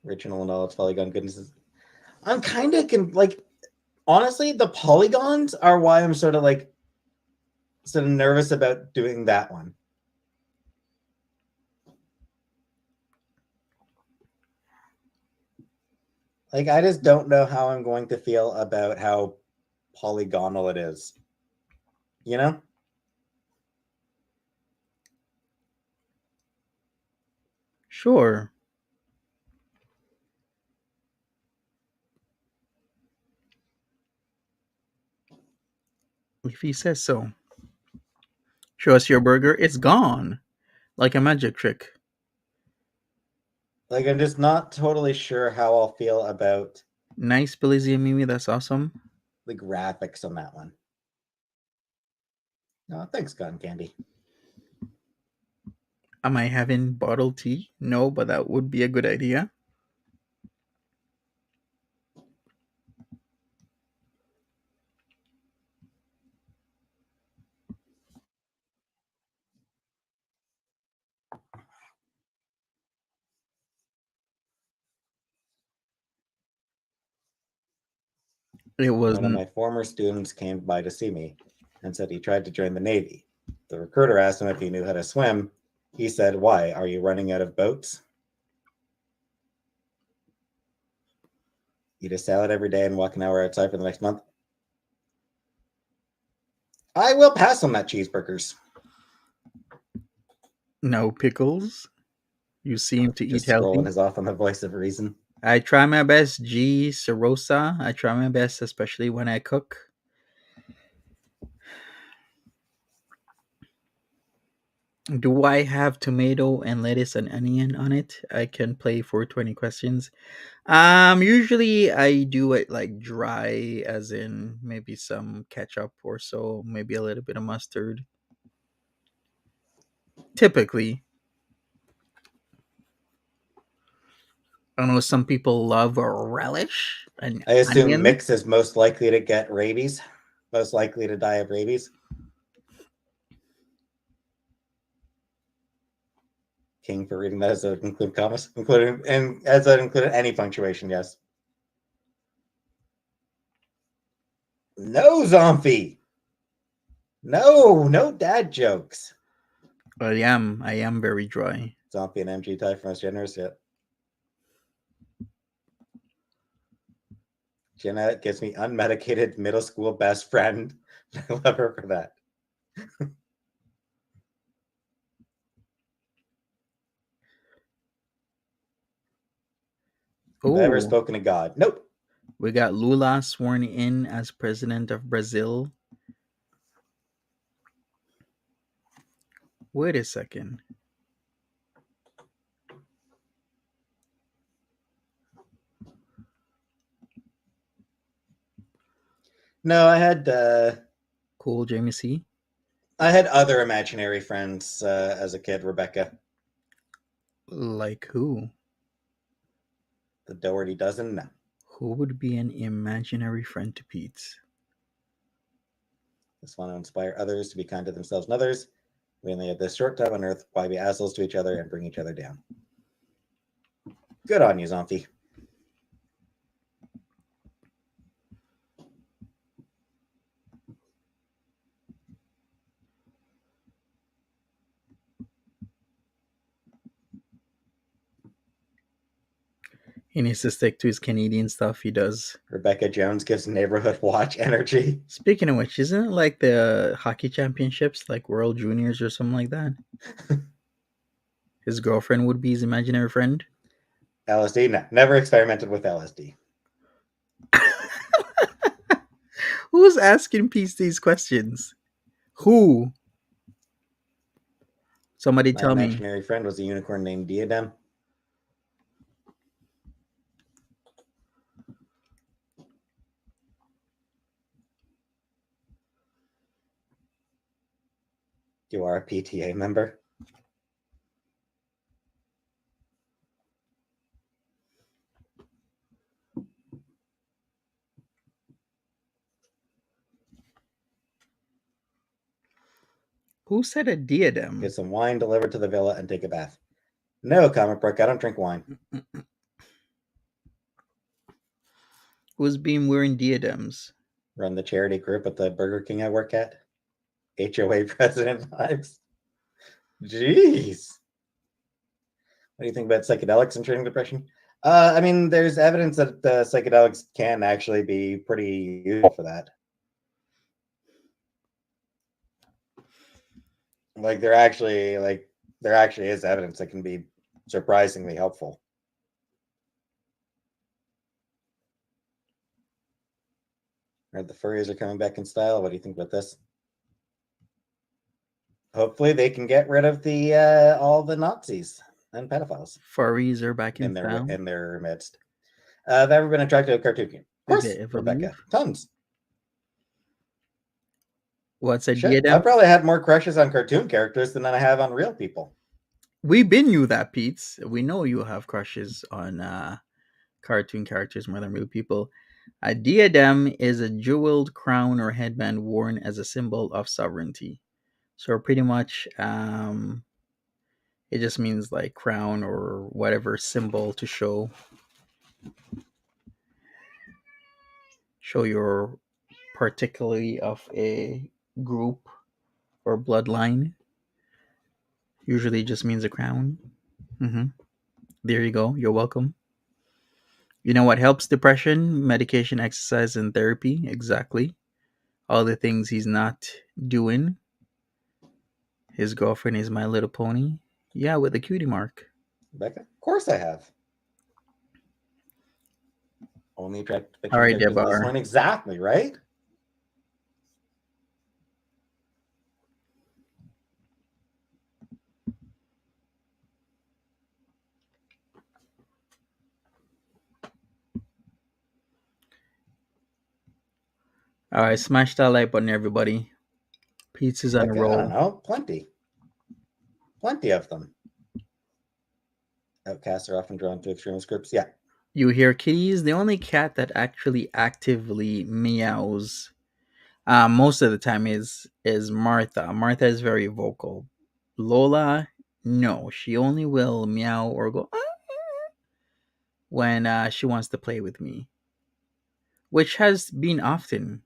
Speaker 2: Original and all its polygon goodnesses. I'm kind of like, honestly, the polygons are why I'm sort of nervous about doing that one. Like, I just don't know how I'm going to feel about how polygonal it is. You know?
Speaker 1: Sure. If he says so. Show us your burger. It's gone. Like a magic trick.
Speaker 2: Like, I'm just not totally sure how I'll feel about
Speaker 1: Nice, Billy and Mimi. That's awesome.
Speaker 2: the graphics on that one. Oh, thanks, Cotton Candy.
Speaker 1: Am I having bottled tea? No, but that would be a good idea. It
Speaker 2: One of
Speaker 1: wasn't.
Speaker 2: my former students came by to see me and said he tried to join the Navy. The recruiter asked him if he knew how to swim. He said, "Why? Are you running out of boats?" Eat a salad every day and walk an hour outside for the next month. I will pass on that cheeseburgers.
Speaker 1: No pickles. You seem to eat
Speaker 2: Just rolling
Speaker 1: healthy.
Speaker 2: his off on the voice of reason.
Speaker 1: I try my best, G. Serosa. I try my best, especially when I cook. Do I have tomato and lettuce and onion on it? I can play for 20 questions. Usually I do it like dry, as in maybe some ketchup or so, maybe a little bit of mustard. Typically, I know some people love a relish and
Speaker 2: I assume
Speaker 1: onion.
Speaker 2: mix is most likely to get rabies, most likely to die of rabies. King for reading that as it include commas, including and as that included any punctuation. Yes. No, zombie. No dad jokes.
Speaker 1: I am very dry.
Speaker 2: Zombie and MG type for most generous yet. Jenna gives me unmedicated middle school best friend. I love her for that. Have I ever
Speaker 1: Oh,
Speaker 2: spoken to God? Nope.
Speaker 1: we got Lula sworn in as president of Brazil. Wait a second.
Speaker 2: No,
Speaker 1: Cool, Jamie C.
Speaker 2: I had other imaginary friends as a kid. Rebecca,
Speaker 1: Like who?
Speaker 2: the Doherty dozen. No.
Speaker 1: Who would be an imaginary friend to Peetz?
Speaker 2: Just want to inspire others to be kind to themselves and others. We only have this short time on Earth. Why be assholes to each other and bring each other down? Good on you, Zombie.
Speaker 1: He needs to stick to his Canadian stuff. He does.
Speaker 2: Rebecca Jones gives neighborhood watch energy.
Speaker 1: Speaking of which, isn't it like the hockey championships, like World Juniors or something like that? His girlfriend would be his imaginary friend.
Speaker 2: LSD? No, never experimented with LSD.
Speaker 1: Who's asking Peetz these questions? Who? Somebody
Speaker 2: My
Speaker 1: tell me.
Speaker 2: imaginary friend was a unicorn named Diadem. You are a PTA member.
Speaker 1: Who said a diadem?
Speaker 2: Get some wine delivered to the villa and take a bath. No, comic book. I don't drink wine.
Speaker 1: Who's been wearing diadems?
Speaker 2: Run the charity group at the Burger King I work at. HOA president vibes. Jeez. What do you think about psychedelics and treating depression? I mean, there's evidence that psychedelics can actually be pretty useful for that. Like there actually is evidence that can be surprisingly helpful. Right, the furries are coming back in style. What do you think about this? Hopefully, they can get rid of the all the Nazis and pedophiles
Speaker 1: Furries are back in town.
Speaker 2: in their midst. Have ever been attracted to a cartoon? Of
Speaker 1: Did
Speaker 2: course,
Speaker 1: they ever
Speaker 2: Rebecca.
Speaker 1: leave?
Speaker 2: Tons.
Speaker 1: What's a
Speaker 2: Shit, I
Speaker 1: diadem?
Speaker 2: probably had more crushes on cartoon characters than I have on real people.
Speaker 1: We've been you that, Peetz. We know you have crushes on cartoon characters more than real people. A diadem is a jeweled crown or headband worn as a symbol of sovereignty. So pretty much, it just means like crown or whatever symbol to show your particularly of a group or bloodline. Usually, just means a crown. Hmm. There you go. You're welcome. You know what helps depression? Medication, exercise, and therapy. Exactly. All the things he's not doing. His girlfriend is My Little Pony. Yeah, with a cutie mark.
Speaker 2: Rebecca? Of course I have. Only attracted to
Speaker 1: All
Speaker 2: fictional
Speaker 1: right,
Speaker 2: characters at this
Speaker 1: Debar.
Speaker 2: point. Exactly, right?
Speaker 1: All right, smash that like button, everybody. Pizza's on a
Speaker 2: Rebecca, I don't
Speaker 1: roll.
Speaker 2: know. Plenty. Plenty of them. Outcasts are often drawn to extremist groups. Yeah.
Speaker 1: You hear kitties? The only cat that actually actively meows most of the time is Martha. Martha is very vocal. Lola, no, she only will meow or go when she wants to play with me, which has been often.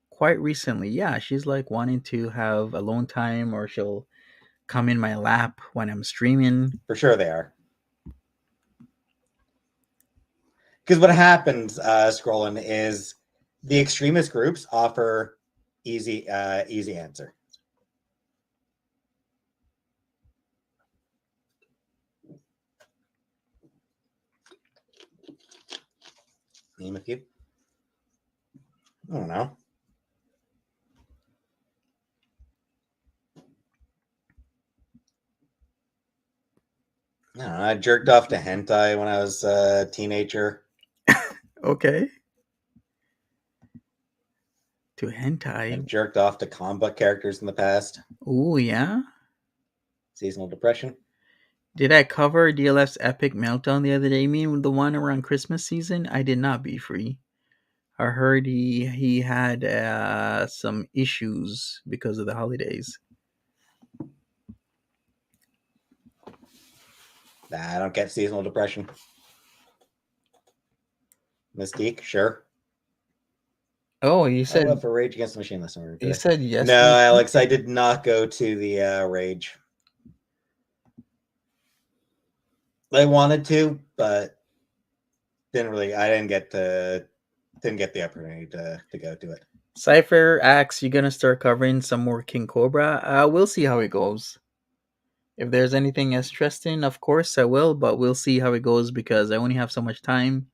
Speaker 1: Quite recently, yeah, she's like wanting to have alone time, or she'll come in my lap when I'm streaming.
Speaker 2: For sure they are. Because what happens, scrolling, is the extremist groups offer easy answer. Name a few. I don't know. I jerked off to hentai when I was a teenager.
Speaker 1: Okay. To hentai.
Speaker 2: I've jerked off to comic characters in the past.
Speaker 1: Oh yeah.
Speaker 2: Seasonal depression.
Speaker 1: Did I cover DLF's epic meltdown the other day? You mean the one around Christmas season? I did not be free. I heard he had some issues because of the holidays.
Speaker 2: Nah, I don't get seasonal depression. Mystique, sure.
Speaker 1: Oh, you
Speaker 2: I
Speaker 1: said
Speaker 2: love for Rage Against the Machine this summer.
Speaker 1: you said yes.
Speaker 2: No, Alex, I did not go to the Rage. I wanted to, but didn't really. I didn't get the opportunity to go to it.
Speaker 1: Cypher asks, "You gonna start covering some more King Cobra?" We'll see how it goes. If there's anything interesting, of course I will, but we'll see how it goes because I only have so much time.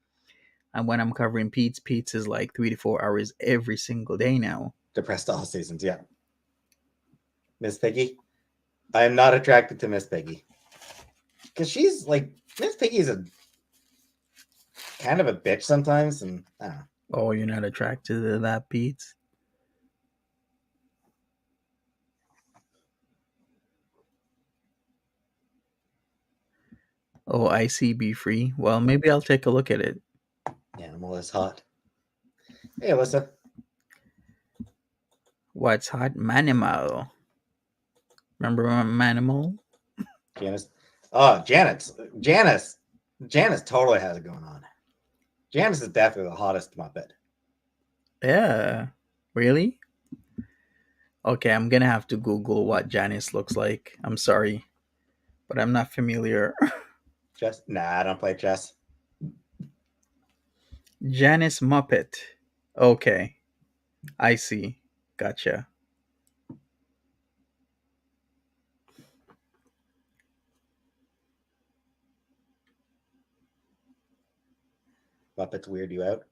Speaker 1: And when I'm covering Peetz is like 3 to 4 hours every single day now.
Speaker 2: Depressed all seasons, yeah. Miss Piggy, I am not attracted to Miss Piggy because she's like Miss Piggy's a kind of a bitch sometimes, and I don't know.
Speaker 1: Oh, you're not attracted to that, Peetz? Oh, I see. Be free. Well, maybe I'll take a look at it.
Speaker 2: Animal is hot. Hey, Alyssa.
Speaker 1: What's hot? Manimal. Remember Manimal?
Speaker 2: Janice. Oh, Janice. Janice totally has it going on. Janice is definitely the hottest Muppet.
Speaker 1: Yeah. Really? Okay, I'm gonna have to Google what Janice looks like. I'm sorry, but I'm not familiar.
Speaker 2: Chess? Nah, I don't play chess.
Speaker 1: Janice Muppet. Okay, I see. Gotcha.
Speaker 2: Muppets weird you out?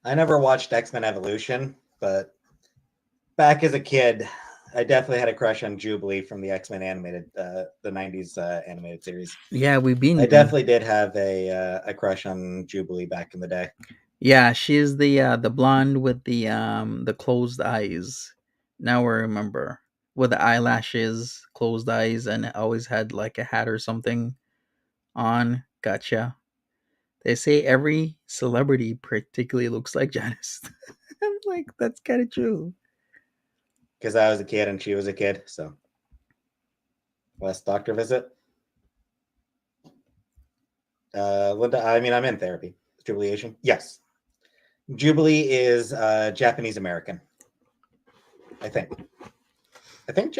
Speaker 2: I never watched X-Men Evolution, but back as a kid, I definitely had a crush on Jubilee from the X-Men animated, the '90s animated series.
Speaker 1: Yeah, we've
Speaker 2: I
Speaker 1: been.
Speaker 2: definitely did have a crush on Jubilee back in the day.
Speaker 1: Yeah, she's the blonde with the closed eyes. Now I remember, with the eyelashes, closed eyes, and always had like a hat or something on. Gotcha. They say every celebrity particularly looks like Janice. I'm like, that's kind of true.
Speaker 2: Because I was a kid and she was a kid, so last doctor visit. Linda, I mean, I'm in therapy. Jubilee Asian? Yes. Jubilee is Japanese American. I think. I think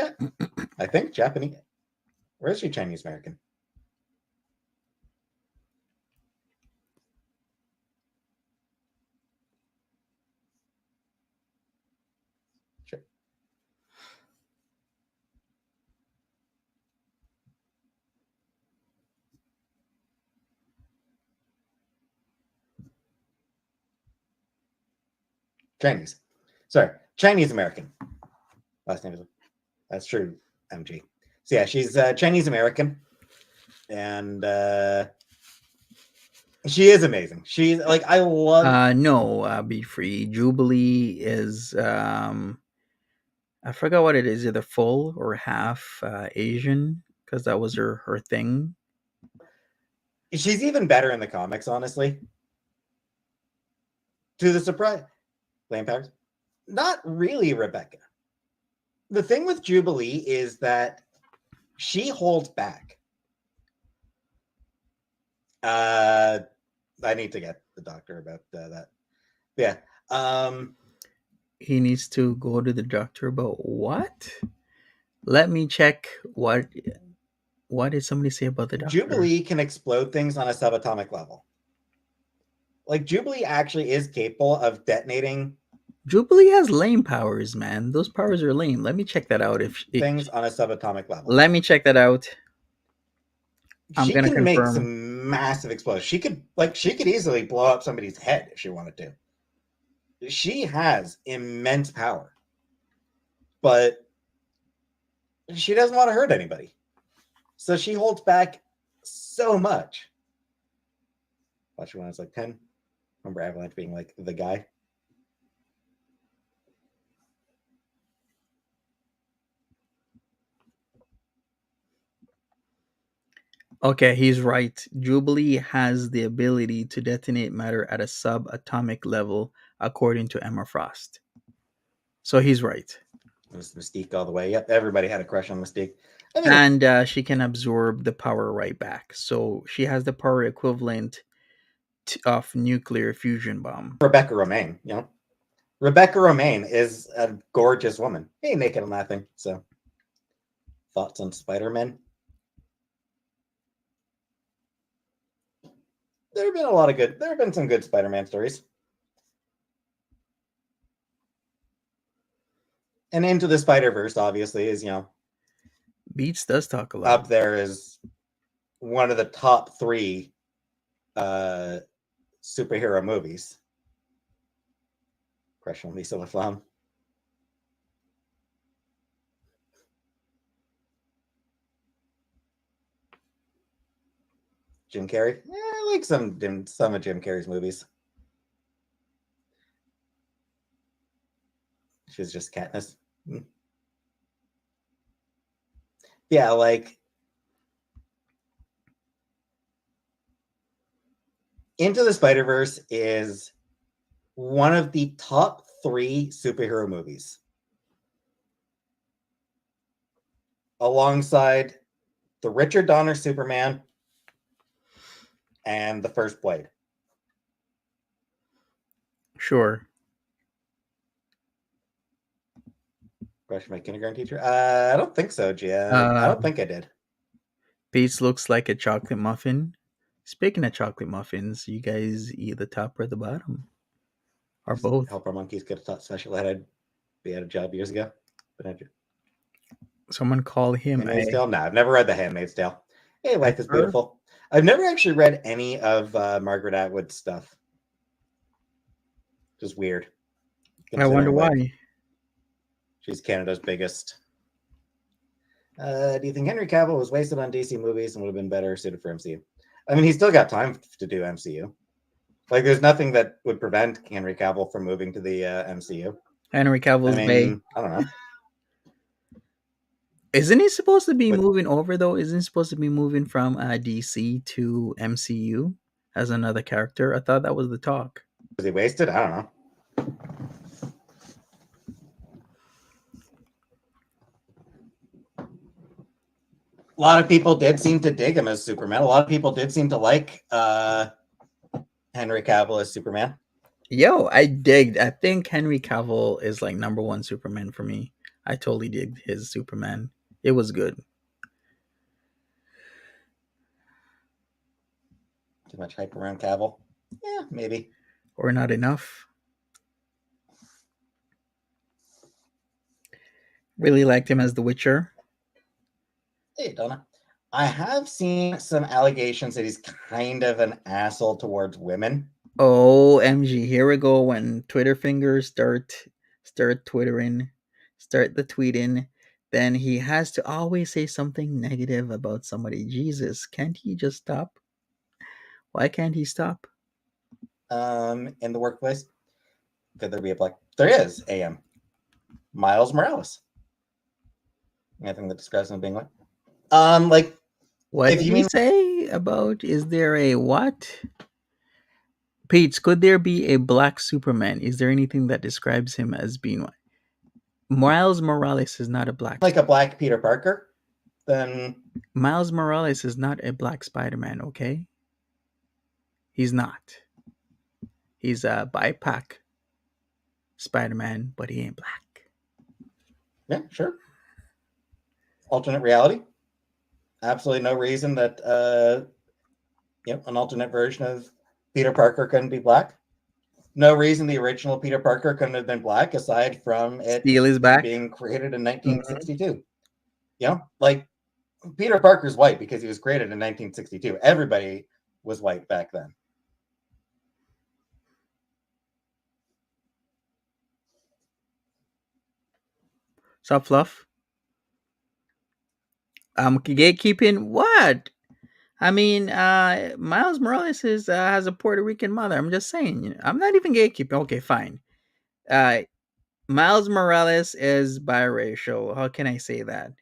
Speaker 2: I think Japanese. Where is she Chinese American? Sure. Chinese. Sorry, Chinese American. Last name is. That's true. MG. So yeah, she's Chinese American, and she is amazing. She's like I love.
Speaker 1: No, Be Free. Jubilee is I forgot what it is, either full or half Asian, because that was her thing.
Speaker 2: She's even better in the comics, honestly. To the surprise, Flame Powers. Not really, Rebecca. The thing with Jubilee is that she holds back. I need to get the doctor about that. Yeah.
Speaker 1: He needs to go to the doctor about what? Let me check what did somebody say about the doctor?
Speaker 2: Jubilee can explode things on a subatomic level. Like Jubilee actually is capable of detonating
Speaker 1: Jubilee has lame powers, man. Those powers are lame. Let me check that out. If
Speaker 2: things on a subatomic level.
Speaker 1: let me check that out. I'm
Speaker 2: She
Speaker 1: gonna
Speaker 2: can make
Speaker 1: confirm.
Speaker 2: some massive explosions. She could easily blow up somebody's head if she wanted to. She has immense power, but she doesn't want to hurt anybody. So she holds back so much. Watch when I was like 10. Remember Avalanche being like the guy?
Speaker 1: Okay, he's right. Jubilee has the ability to detonate matter at a subatomic level, according to Emma Frost. So he's right.
Speaker 2: It was Mystique all the way. Yep, everybody had a crush on Mystique. I mean,
Speaker 1: And she can absorb the power right back. So she has the power equivalent of nuclear fusion bomb.
Speaker 2: Rebecca Romaine, you know? Rebecca Romaine is a gorgeous woman. Hey, naked and laughing. So, thoughts on Spider-Man? There have been some good Spider-Man stories. And Into the Spider-Verse, obviously, is,
Speaker 1: Beats does talk a lot.
Speaker 2: up there as one of the top 3 superhero movies. Crush on Lisa LaFlamme. Jim Carrey. Yeah, I like some of Jim Carrey's movies. She's just Katniss. Yeah, like Into the Spider-Verse is one of the top 3 superhero movies. Alongside the Richard Donner Superman and the first Blade.
Speaker 1: Sure.
Speaker 2: Crush my kindergarten teacher? I don't think so, Gia. I don't think I did.
Speaker 1: Beats looks like a chocolate muffin. Speaking of chocolate muffins, you guys eat the top or the bottom? Or
Speaker 2: Just
Speaker 1: both?
Speaker 2: help our monkeys get a top special ed. I'd be at a job years ago.
Speaker 1: Someone call him
Speaker 2: Handmaid's
Speaker 1: a
Speaker 2: Tale? No, I've never read The Handmaid's Tale. Hey, Life is
Speaker 1: expert.
Speaker 2: Beautiful. I've never actually read any of Margaret Atwood's stuff. Just weird.
Speaker 1: I wonder
Speaker 2: Considering, like,
Speaker 1: why.
Speaker 2: she's Canada's biggest. Do you think Henry Cavill was wasted on DC movies and would have been better suited for MCU? I mean, he's still got time to do MCU. Like, there's nothing that would prevent Henry Cavill from moving to the MCU.
Speaker 1: Henry
Speaker 2: I
Speaker 1: Cavill's Bay.
Speaker 2: mean, I don't know.
Speaker 1: Isn't he supposed to be
Speaker 2: But
Speaker 1: moving over though? Isn't he supposed to be moving from DC to MCU as another character? I thought that was the talk.
Speaker 2: was he wasted? I don't know. A lot of people did seem to dig him as Superman. A lot of people did seem to like Henry Cavill as Superman.
Speaker 1: Yo, I digged. I think Henry Cavill is like number one Superman for me. I totally digged his Superman. It was good.
Speaker 2: Too much hype around Cavill? Yeah, maybe.
Speaker 1: Or not enough. Really liked him as the Witcher.
Speaker 2: Hey, Donna. I have seen some allegations that he's kind of an asshole towards women.
Speaker 1: Oh, MG, here we go when Twitter fingers start twittering, start the tweeting, then he has to always say something negative about somebody. Jesus, can't he just stop? Why can't he stop?
Speaker 2: In the workplace. Could there be a black? There is. AM Miles Morales. Anything that describes him being like, like
Speaker 1: What
Speaker 2: if
Speaker 1: did
Speaker 2: you
Speaker 1: he
Speaker 2: mean
Speaker 1: say about is there a what? Peetz, could there be a black Superman? Is there anything that describes him as being white? Miles Morales is not a black.
Speaker 2: like a black Peter Parker, then
Speaker 1: Miles Morales is not a black Spider-Man, okay? He's not. He's a BIPOC Spider-Man, but he ain't black.
Speaker 2: yeah, sure. Alternate reality. Absolutely no reason that an alternate version of Peter Parker couldn't be black. No reason the original Peter Parker couldn't have been black, aside from it
Speaker 1: Steel is back.
Speaker 2: being created in
Speaker 1: Mhm.
Speaker 2: 1962. Like Peter Parker's white because he was created in 1962. Everybody was white back then.
Speaker 1: Sup, Fluff? Gatekeeping what? I mean, Miles Morales has a Puerto Rican mother. I'm just saying. I'm not even gatekeeping. Okay, fine. Uh, Miles Morales is biracial. How can I say that?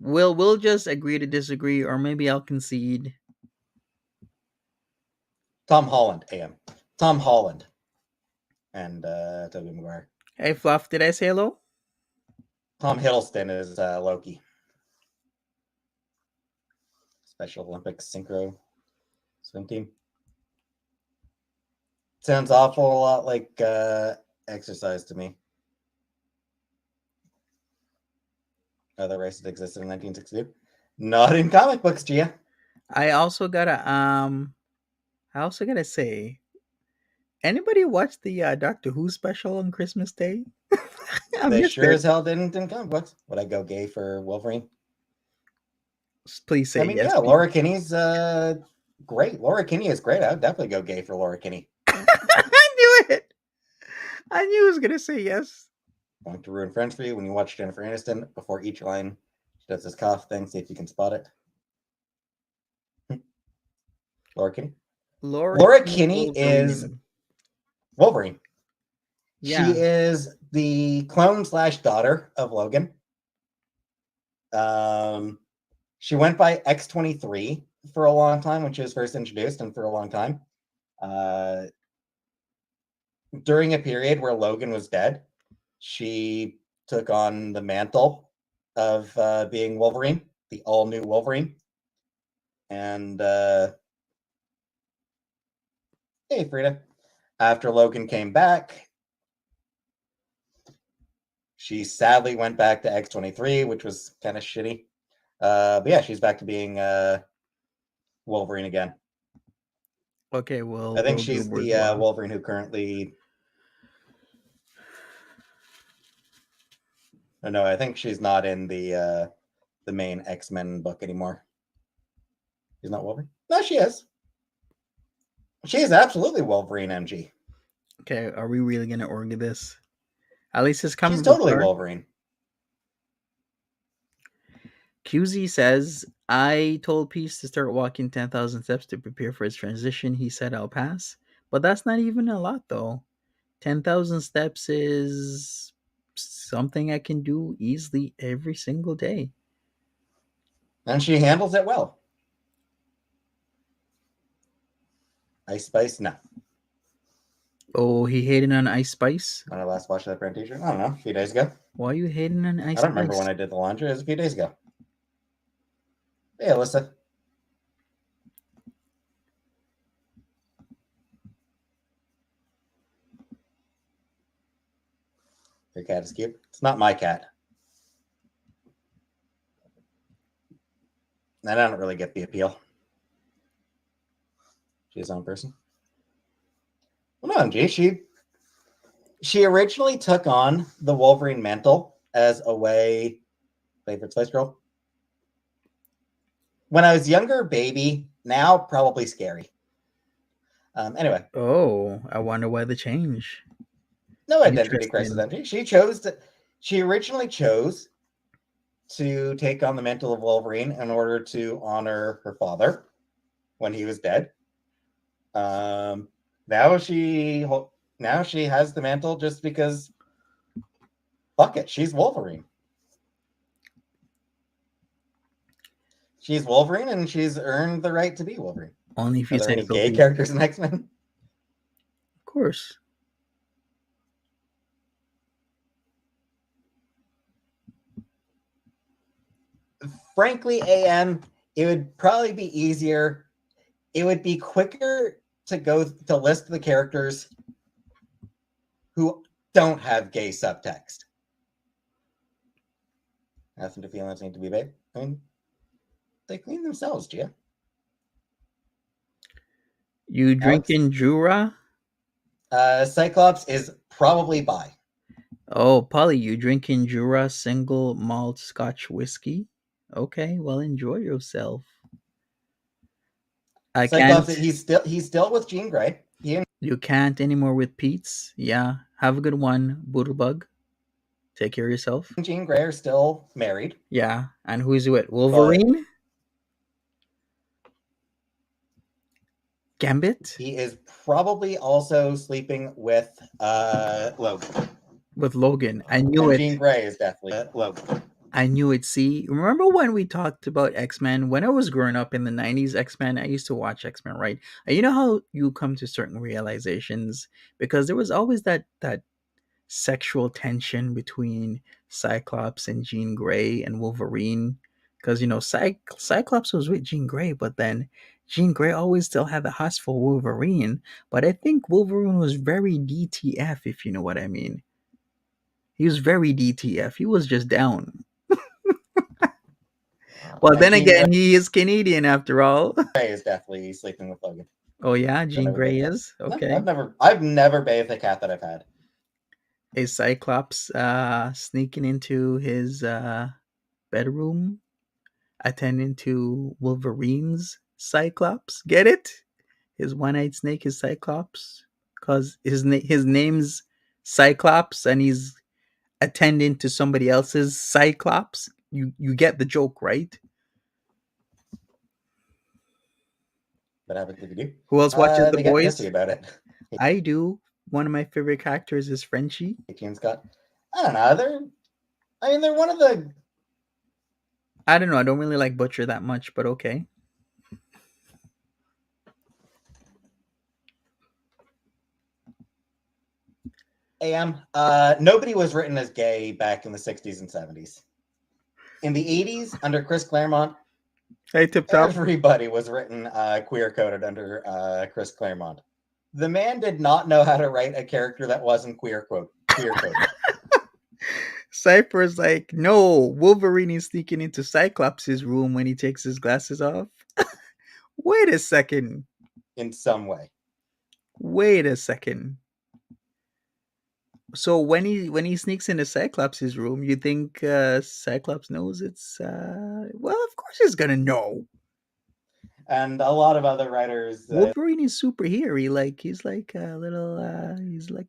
Speaker 1: We'll just agree to disagree, or maybe I'll concede.
Speaker 2: Tom Holland, AM. Tom Holland and Tobey Maguire.
Speaker 1: Hey, Fluff, did I say hello?
Speaker 2: Tom Hiddleston is Loki. Special Olympics synchro swim team. Sounds awful a lot like exercise to me. Other races existed in 1962. Not in comic books, Gia.
Speaker 1: I also gotta say, anybody watch the Doctor Who special on Christmas Day? I
Speaker 2: They
Speaker 1: missed
Speaker 2: sure
Speaker 1: it.
Speaker 2: as hell didn't in comic books. Would I go gay for Wolverine?
Speaker 1: Please say
Speaker 2: I mean,
Speaker 1: yes.
Speaker 2: yeah, Laura Kinney's great. Laura Kinney is great. I would definitely go gay for Laura Kinney.
Speaker 1: I knew it. I knew he was gonna say yes.
Speaker 2: Going to ruin friends for you when you watch Jennifer Aniston. Before each line, she does this cough thing. See if you can spot it. Laura Kinney. Laura Kinney is Wolverine.
Speaker 1: Yeah.
Speaker 2: She is the clone / daughter of Logan. She went by X-23 for a long time when she was first introduced, and for a long time. During a period where Logan was dead, she took on the mantle of being Wolverine, the all-new Wolverine. And hey, Frida. After Logan came back, she sadly went back to X-23, which was kind of shitty. But yeah, she's back to being Wolverine again.
Speaker 1: Okay,
Speaker 2: I think
Speaker 1: we'll do
Speaker 2: she's the
Speaker 1: bourgeois.
Speaker 2: Wolverine who currently. No, I think she's not in the main X-Men book anymore. She's not Wolverine. No, she is. She is absolutely Wolverine, MG.
Speaker 1: Okay, are we really gonna order this? At least it's
Speaker 2: She's
Speaker 1: comic book
Speaker 2: totally
Speaker 1: art.
Speaker 2: Wolverine.
Speaker 1: QZ says, I told Peace to start walking 10,000 steps to prepare for his transition. He said, I'll pass. But that's not even a lot, though. 10,000 steps is something I can do easily every single day.
Speaker 2: And she handles it well. Ice Spice, no.
Speaker 1: Oh, he hated on Ice Spice?
Speaker 2: When I last watched that presentation, I don't know, a few days ago.
Speaker 1: Why are you hating on Ice
Speaker 2: I don't remember
Speaker 1: Spice?
Speaker 2: when I did the laundry. It was a few days ago. Hey, Alyssa. Your cat is cute. It's not my cat. I don't really get the appeal. She's his own person. Well, no, MG. She originally took on the Wolverine mantle as a way. Favorite Spice Girl? When I was younger, baby. Now, probably scary. Anyway.
Speaker 1: Oh, I wonder why the change.
Speaker 2: No identity crisis, MG. She originally chose to take on the mantle of Wolverine in order to honor her father when he was dead. Now she has the mantle just because fuck it, she's Wolverine. She's Wolverine and she's earned the right to be Wolverine.
Speaker 1: Only if you
Speaker 2: Are there
Speaker 1: say
Speaker 2: any
Speaker 1: so.
Speaker 2: gay characters in X-Men?
Speaker 1: Of course.
Speaker 2: Frankly, AM, it would probably be easier. It would be quicker to go to list the characters who don't have gay subtext. Nothing to feel anything to be babe. I mean, they clean themselves, Gia.
Speaker 1: You drinking Jura?
Speaker 2: Cyclops is probably bi.
Speaker 1: Oh, Polly, you drinking Jura single malt Scotch whiskey? Okay, well, enjoy yourself. I
Speaker 2: Cyclops,
Speaker 1: can't.
Speaker 2: he's still with Jean Grey.
Speaker 1: You can't anymore with Peetz. Yeah, have a good one, Boodlebug. Take care of yourself.
Speaker 2: And Jean Grey are still married.
Speaker 1: Yeah, and who's with Wolverine? Gambit?
Speaker 2: He is probably also sleeping with Logan.
Speaker 1: With Logan. I knew it.
Speaker 2: Jean Grey is definitely Logan.
Speaker 1: I knew it. See, remember when we talked about X-Men? When I was growing up in the 90s, X-Men, I used to watch X-Men, right? And you know how you come to certain realizations? Because there was always that sexual tension between Cyclops and Jean Grey and Wolverine. Because, you know, Cyclops was with Jean Grey, but then Jean Grey always still had the hots for Wolverine. But I think Wolverine was very DTF, if you know what I mean. He was very DTF. He was just down. Well, then again, he is Canadian after all.
Speaker 2: Grey is definitely sleeping with Logan.
Speaker 1: Oh yeah, Jean Grey is okay.
Speaker 2: I've never bathed a cat that I've had.
Speaker 1: A Cyclops sneaking into his bedroom, attending to Wolverine's Cyclops. Get it? His one-eyed snake is Cyclops because his name's Cyclops, and he's attending to somebody else's Cyclops. You get the joke, right?
Speaker 2: What happens if you do?
Speaker 1: Who else watches The
Speaker 2: they get
Speaker 1: Boys?
Speaker 2: pissy about it.
Speaker 1: I do. One of my favorite characters is Frenchie.
Speaker 2: Scott. I don't know. They're one of the.
Speaker 1: I don't know. I don't really like Butcher that much, but okay.
Speaker 2: AM. Nobody was written as gay back in the 60s and 70s. In the 80s, under Chris Claremont,
Speaker 1: Hey, Tip Top.
Speaker 2: Everybody was written queer coded under Chris Claremont. The man did not know how to write a character that wasn't queer coded.
Speaker 1: Cypher's like, no, Wolverine is sneaking into Cyclops' room when he takes his glasses off. Wait a second.
Speaker 2: in some way.
Speaker 1: Wait a second. So when he sneaks into Cyclops' room, you think Cyclops knows it's well, of course he's gonna know.
Speaker 2: And a lot of other writers
Speaker 1: Wolverine is superhero. He's like a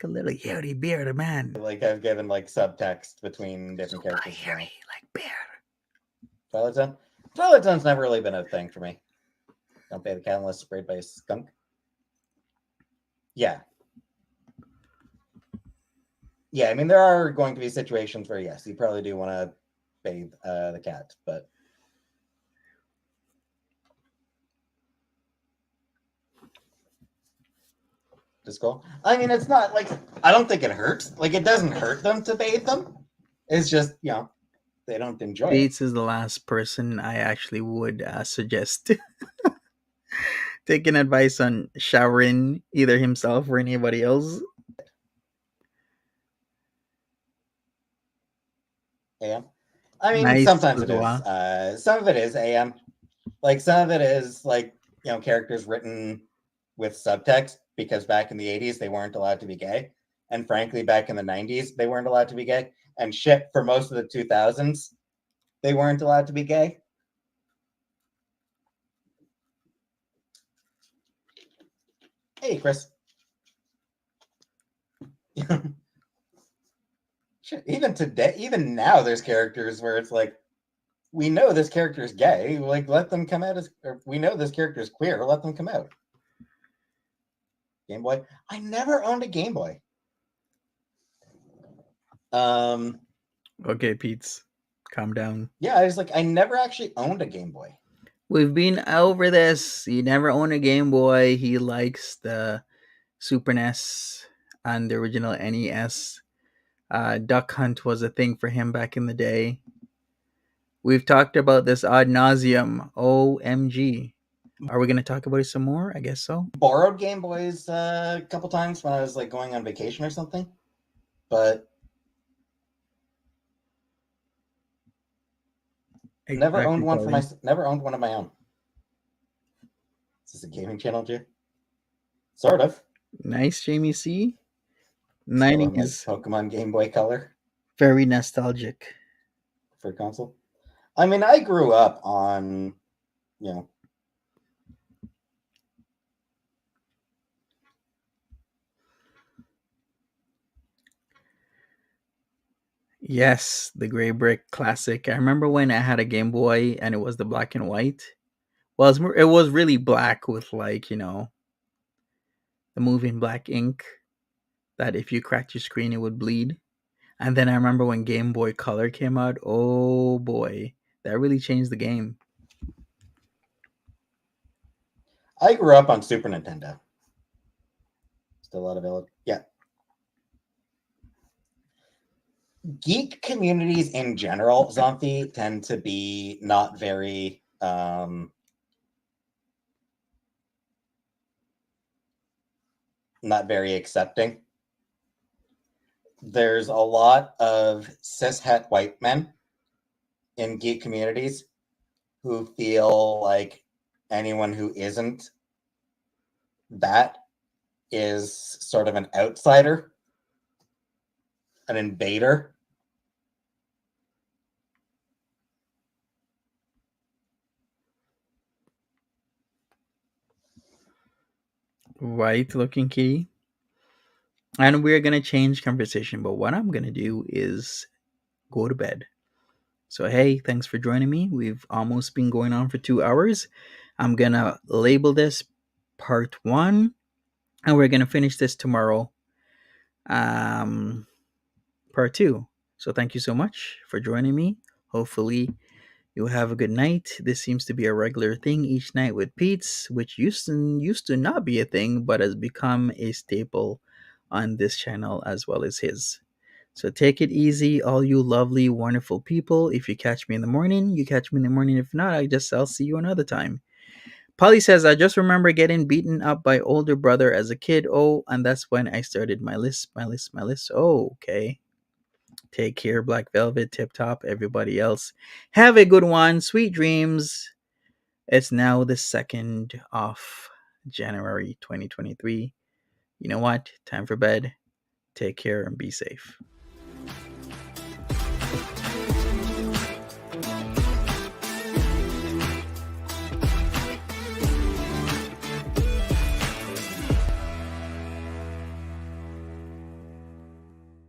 Speaker 1: little hairy bearded man.
Speaker 2: like have given like subtext between different
Speaker 1: Super
Speaker 2: characters as well.
Speaker 1: hairy, like bear.
Speaker 2: Twilight Zone. Twilight Zone's never really been a thing for me. Don't pay the cat unless sprayed by a skunk. Yeah. Yeah, I mean, there are going to be situations where, yes, you probably do want to bathe the cat, but just go. I mean, it's not like, I don't think it hurts. Like, it doesn't hurt them to bathe them. It's just, they don't enjoy it.
Speaker 1: Peetz is the last person I actually would suggest taking advice on showering either himself or anybody else.
Speaker 2: AM. I mean,
Speaker 1: Nice
Speaker 2: sometimes it
Speaker 1: boudoir.
Speaker 2: is. Some of it is AM. Like, some of it is, like, characters written with subtext because back in the 80s, they weren't allowed to be gay. And frankly, back in the 90s, they weren't allowed to be gay. And shit, for most of the 2000s, they weren't allowed to be gay. Hey, Chris. Shit, even today, even now, there's characters where it's like, we know this character is gay. Like, let them come out as. Or we know this character is queer. Let them come out. Game Boy. I never owned a Game Boy.
Speaker 1: Okay, Peetz, calm down.
Speaker 2: Yeah, I was like, I never actually owned a Game Boy.
Speaker 1: We've been over this. He never owned a Game Boy. He likes the Super NES and the original NES. Duck Hunt was a thing for him back in the day. We've talked about this ad nauseum. OMG. Are we going to talk about it some more? I guess so.
Speaker 2: Borrowed Game Boys a couple times when I was like going on vacation or something, but never owned one for never owned one of my own. Is this a gaming channel, Jay? Sort of.
Speaker 1: Nice, Jamie C.
Speaker 2: Still on, like, Pokemon Game Boy Color.
Speaker 1: Very nostalgic
Speaker 2: for console. I mean, I grew up on,
Speaker 1: Yes, the Gray Brick Classic. I remember when I had a Game Boy and it was the black and white. Well, it was really black with the moving black ink that if you cracked your screen, it would bleed. And then I remember when Game Boy Color came out. Oh boy, that really changed the game.
Speaker 2: I grew up on Super Nintendo. Still a lot of yeah. Geek communities in general, Zombie, tend to be not very not very accepting. There's a lot of cishet white men in geek communities who feel like anyone who isn't that is sort of an outsider, an invader.
Speaker 1: White looking kitty. And we're going to change conversation, but what I'm going to do is go to bed. So, hey, thanks for joining me. We've almost been going on for 2 hours. I'm going to label this part 1, and we're going to finish this tomorrow, part 2. So, thank you so much for joining me. Hopefully, you'll have a good night. This seems to be a regular thing each night with Peetz, which used to not be a thing, but has become a staple on this channel as well as his. So take it easy, all you lovely, wonderful people. If you catch me in the morning, you catch me in the morning. If not, I'll see you another time. Polly says, I just remember getting beaten up by older brother as a kid. Oh, and that's when I started my list. Oh, okay. Take care, Black Velvet, Tip Top, everybody else. Have a good one. Sweet dreams. It's now the 2nd of January 2023. You know what? Time for bed. Take care and be safe.